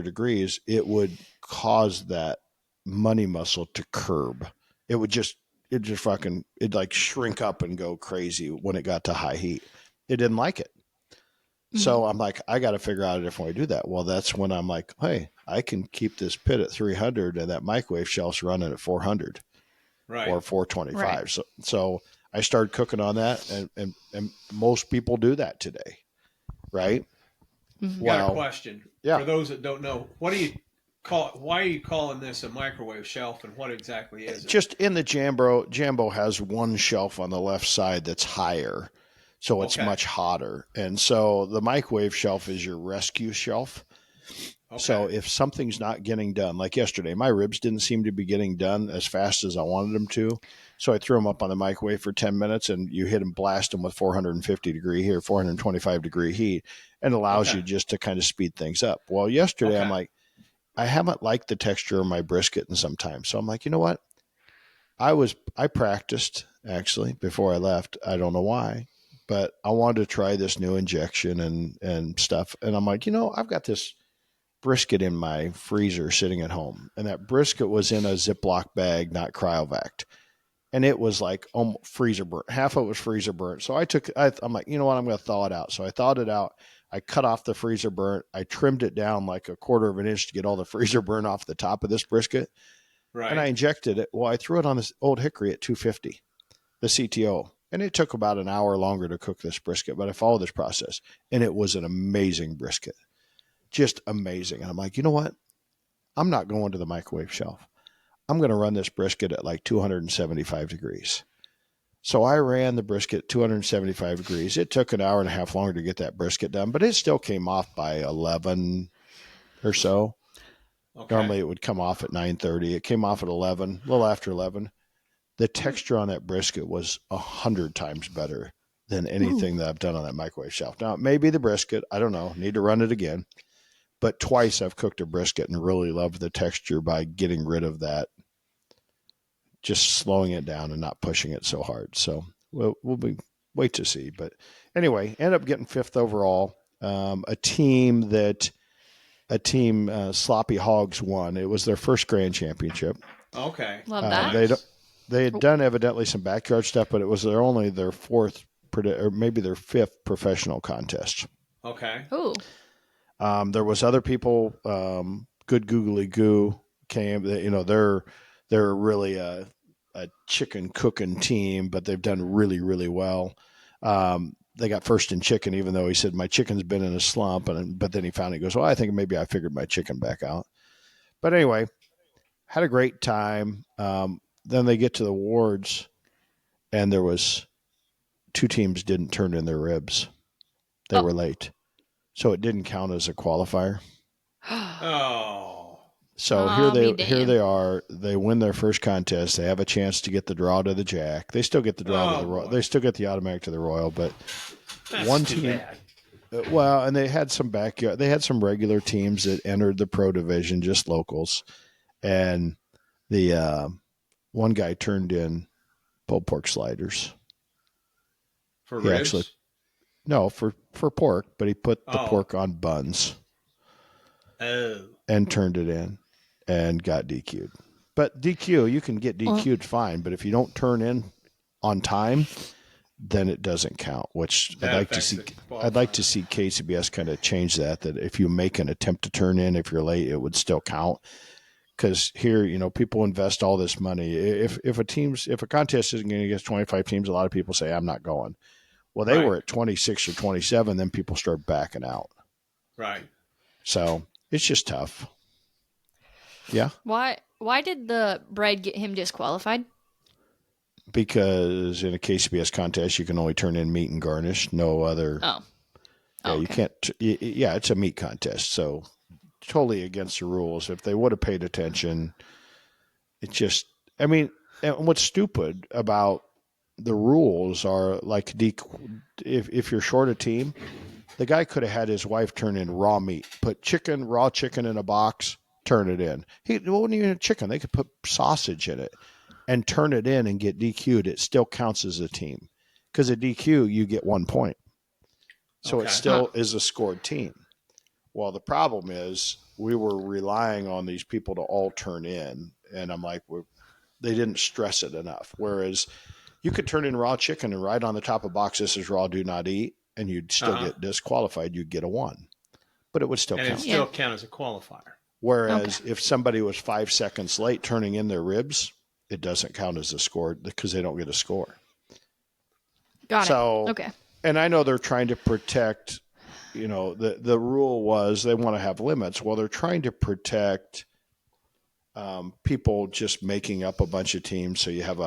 degrees, it would cause that money muscle to curb. It'd like shrink up and go crazy when it got to high heat. It didn't like it. So I'm like, I got to figure out a different way to do that. Well, that's when I'm like, hey, I can keep this pit at 300 and that microwave shelf's running at 400 or 425. Right. So I started cooking on that, and most people do that today, right? Got a question. Yeah. For those that don't know, what do you call it? Why are you calling this a microwave shelf, and what exactly is it? Just in the Jambo has one shelf on the left side that's higher. So it's much hotter. And so the microwave shelf is your rescue shelf. Okay. So if something's not getting done, like yesterday, my ribs didn't seem to be getting done as fast as I wanted them to. So I threw them up on the microwave for 10 minutes, and you hit them, blast them with 425 degree heat, and allows you just to kind of speed things up. Well, yesterday I'm like, I haven't liked the texture of my brisket in some time. So I'm like, you know what? I practiced actually before I left. I don't know why. But I wanted to try this new injection and stuff. And I'm like, I've got this brisket in my freezer sitting at home. And that brisket was in a Ziploc bag, not cryovac. And it was like freezer burnt. Half of it was freezer burnt. So I'm like, you know what? I'm going to thaw it out. So I thawed it out. I cut off the freezer burnt. I trimmed it down like a quarter of an inch to get all the freezer burnt off the top of this brisket. Right. And I injected it. Well, I threw it on this old hickory at 250, the CTO. And it took about an hour longer to cook this brisket, but I followed this process, and it was an amazing brisket. Just amazing. And I'm like, you know what? I'm not going to the microwave shelf. I'm going to run this brisket at like 275 degrees. So I ran the brisket 275 degrees. It took an hour and a half longer to get that brisket done, but it still came off by 11 or so. Okay. Normally it would come off at 9:30. It came off at 11, a little after 11. The texture on that brisket was 100 times better than anything that I've done on that microwave shelf. Now, maybe the brisket, I don't know, need to run it again. But twice I've cooked a brisket and really loved the texture by getting rid of that, just slowing it down and not pushing it so hard. So we'll wait to see. But anyway, ended up getting 5th overall. A team Sloppy Hogs won. It was their first grand championship. Okay. Love that. They had done evidently some backyard stuff, but it was only their 4th or maybe their 5th professional contest. Okay. Ooh. There was other people. Good Googly Goo came. They're really a chicken cooking team, but they've done really, really well. They got first in chicken, even though he said my chicken's been in a slump, but then he finally goes, well, I think maybe I figured my chicken back out. But anyway, had a great time. Then they get to the awards, and there was 2 teams didn't turn in their ribs. They were late. So it didn't count as a qualifier. Oh. So here they are. They win their first contest. They have a chance to get the draw to the Jack. They still get the draw to the Royal. They still get the automatic to the Royal, but that's one too team. Bad. Well, and they had some backyard. They had some regular teams that entered the pro division, just locals, and the one guy turned in pulled pork sliders. For ribs? No, for pork, but he put the pork on buns. Oh. And turned it in and got DQ'd. But DQ, you can get DQ'd fine, but if you don't turn in on time, then it doesn't count, which I'd like to see KCBS kind of change that if you make an attempt to turn in, if you're late, it would still count. Because here, people invest all this money. If a contest isn't going to get 25 teams, a lot of people say, I'm not going. Well, they were at 26 or 27, then people start backing out. Right. So it's just tough. Yeah. Why Why did the bride get him disqualified? Because in a KCBS contest, you can only turn in meat and garnish. No other. Oh. Yeah, Okay. you can't. Yeah, it's a meat contest, so totally against the rules. If they would have paid attention, it just. I mean, and what's stupid about the rules are like if you're short a team, the guy could have had his wife turn in raw meat, put raw chicken in a box, turn it in. It wasn't even chicken. They could put sausage in it and turn it in and get DQ'd. It still counts as a team because a DQ you get 1 point. So it still is a scored team. Well, the problem is we were relying on these people to all turn in, and I'm like, they didn't stress it enough. Whereas you could turn in raw chicken and write on the top of box, this is raw, do not eat, and you'd still get disqualified. You'd get a 1, but it would still count. And it still count as a qualifier. Whereas if somebody was 5 seconds late turning in their ribs, it doesn't count as a score because they don't get a score. Got it. Okay. And I know they're trying to protect, the rule was they want to have limits. Well, they're trying to protect people just making up a bunch of teams. So you have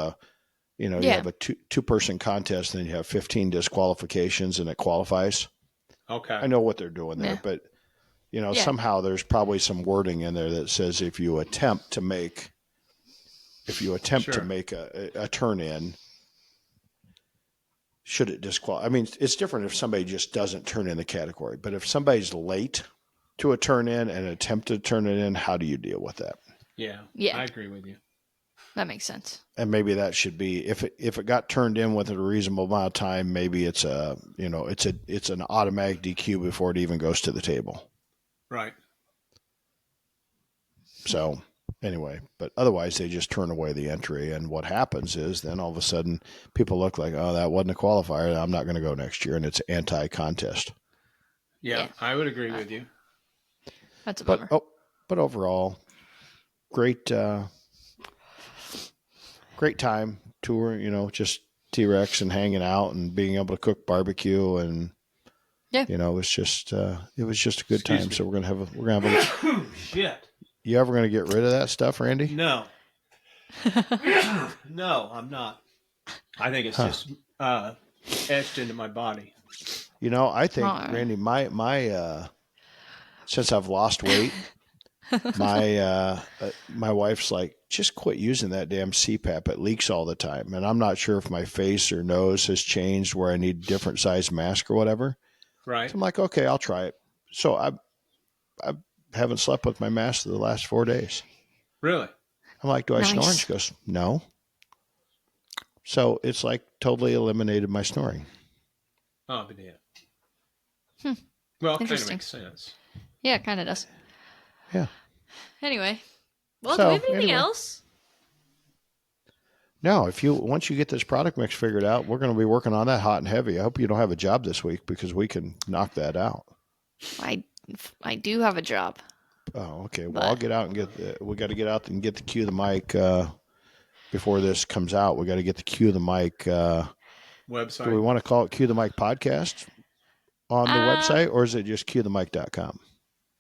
you have a two-person contest, and then you have 15 disqualifications, and it qualifies. Okay. I know what they're doing there, but somehow there's probably some wording in there that says if you attempt to make a turn in, should it disqualify? I mean, it's different if somebody just doesn't turn in the category, but if somebody's late to a turn in and attempt to turn it in, how do you deal with that? Yeah. I agree with you. That makes sense. And maybe that should be if it got turned in within a reasonable amount of time, maybe it's it's an automatic DQ before it even goes to the table. Right. So anyway, but otherwise they just turn away the entry, and what happens is then all of a sudden people look like, oh, that wasn't a qualifier, I'm not going to go next year, and it's anti-contest. Yeah, I would agree with you. That's a bummer. But overall, great time tour, just T-Rex and hanging out and being able to cook barbecue, and it was just a good time. So we're gonna have a shit. You ever gonna get rid of that stuff, Randy? No. No, I'm not. I think it's just etched into my body. I think Randy, my since I've lost weight, my wife's like, just quit using that damn CPAP. It leaks all the time. And I'm not sure if my face or nose has changed where I need a different size mask or whatever. Right. So I'm like, okay, I'll try it. So I haven't slept with my mask for the last 4 days. Really? I'm like, do I snore? And she goes, no. So it's like totally eliminated my snoring. Oh, but yeah. Well, it kind of makes sense. Yeah, it kind of does. Yeah. Anyway. Well, do we have anything else? No, once you get this product mix figured out, we're going to be working on that hot and heavy. I hope you don't have a job this week because we can knock that out. I do have a job. Oh, okay. Well, I'll get out and we got to get out and get the Cue the Mic before this comes out. We got to get the Cue the Mic website. Do we want to call it Cue the Mic Podcast on the website, or is it just cuethemic.com?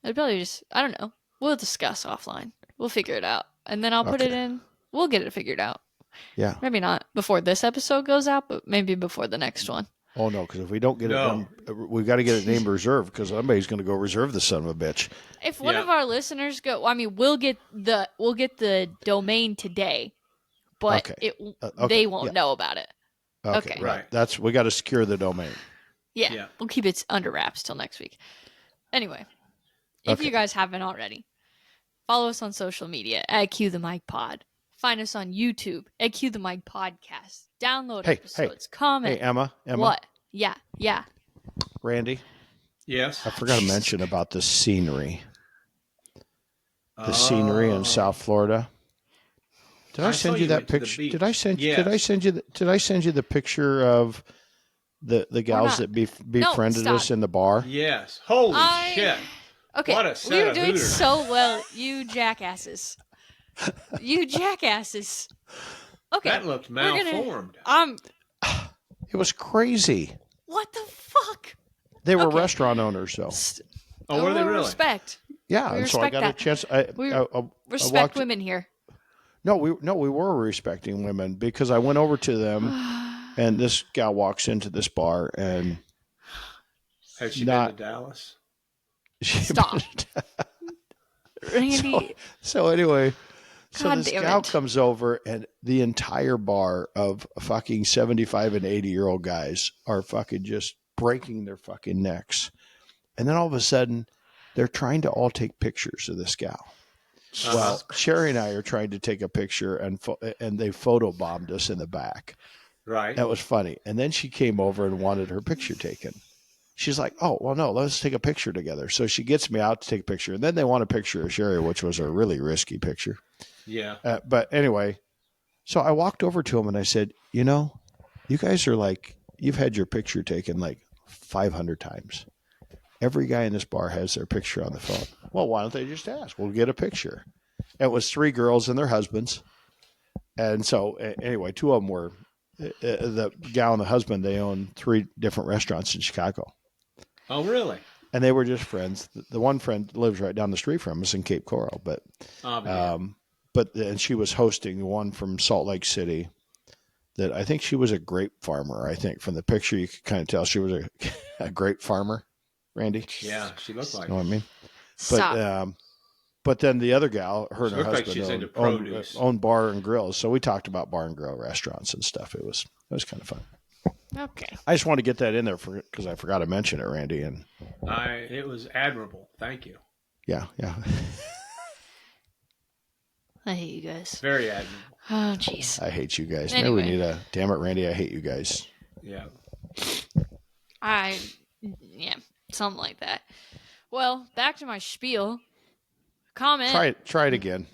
I'd probably I don't know. We'll discuss offline. We'll figure it out. And then I'll put it in. We'll get it figured out. Yeah. Maybe not before this episode goes out, but maybe before the next one. Oh, no, because if we don't get it done, we've got to get it named reserved because somebody's going to go reserve the son of a bitch. If one of our listeners we'll get the domain today, but they won't know about it. Okay. Right. We got to secure the domain. Yeah. We'll keep it under wraps till next week. Anyway, if you guys haven't already, follow us on social media at Cue the Mic Pod. Find us on YouTube at Cue the Mic Podcast. Download episodes. Comment. Hey, Emma. What? Yeah. Randy. Yes. I forgot to mention about the scenery. The scenery in South Florida. Did I send you that picture? Did I send you the picture of the gals that befriended us in the bar? Yes. Holy shit. Okay. What a set we were of doing hooters. so well, you jackasses. You jackasses. Okay. That looked malformed. It was crazy. What the fuck? They were restaurant owners, though. Were they really? Respect. Yeah, and so I got a chance. We respect women here. we were respecting women because I went over to them, and this gal walks into this bar, and Has she been to Dallas? Stop. Randy. So anyway, so God this damn gal it. comes over, and the entire bar of fucking 75 and 80-year-old guys are fucking just breaking their fucking necks. And then all of a sudden, they're trying to all take pictures of this gal. Well, Sherry and I are trying to take a picture, and they photobombed us in the back. Right. That was funny. And then she came over and wanted her picture taken. She's like, oh, well, no, let's take a picture together. So she gets me out to take a picture. And then they want a picture of Sherry, which was a really risky picture. Yeah. But anyway, so I walked over to him and I said, you know, you guys are like, you've had your picture taken like 500 times. Every guy in this bar has their picture on the phone. Well, why don't they just ask? We'll get a picture. It was 3 girls and their husbands. And so anyway, 2 of them were the gal and the husband. They own 3 different restaurants in Chicago. Oh, really? And they were just friends. The one friend lives right down the street from us in Cape Coral, and she was hosting the one from Salt Lake City. That I think she was a grape farmer. I think from the picture you could kind of tell she was a grape farmer. Randy. Yeah, she looked like. You know what I mean? Stop. But then the other gal, her and her Like she's into husband produce. owned bar and grills. So we talked about bar and grill restaurants and stuff. It was kind of fun. Okay. I just want to get that in there because I forgot to mention it, Randy. And it was admirable. Thank you. Yeah. I hate you guys. Very admirable. Oh, jeez. I hate you guys. Anyway. Maybe we need a. Damn it, Randy! I hate you guys. Yeah. Yeah, something like that. Well, back to my spiel. Comment. Try it again.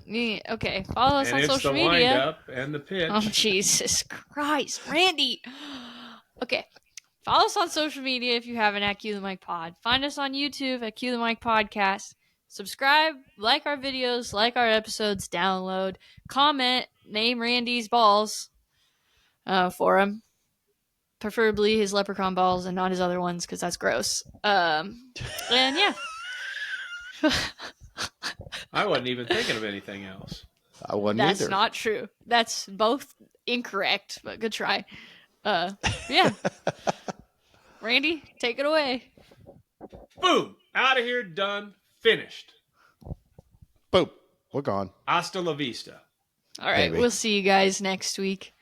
Yeah, okay. Follow us And on it's social the media. wind up and the pitch. Oh, Jesus Christ. Randy. Okay. Follow us on social media if you haven't at Cue the Mic Pod. Find us on YouTube at Cue the Mic Podcast. Subscribe, like our videos, like our episodes, download, comment, name Randy's balls for him. Preferably his leprechaun balls and not his other ones because that's gross. And yeah. I wasn't even thinking of anything else. I wasn't That's either. not true. That's both incorrect, but good try. Yeah. Randy, take it away. Boom! Out of here, done, finished. Boom. We're gone. Hasta la vista. All right, Maybe. we'll see you guys next week.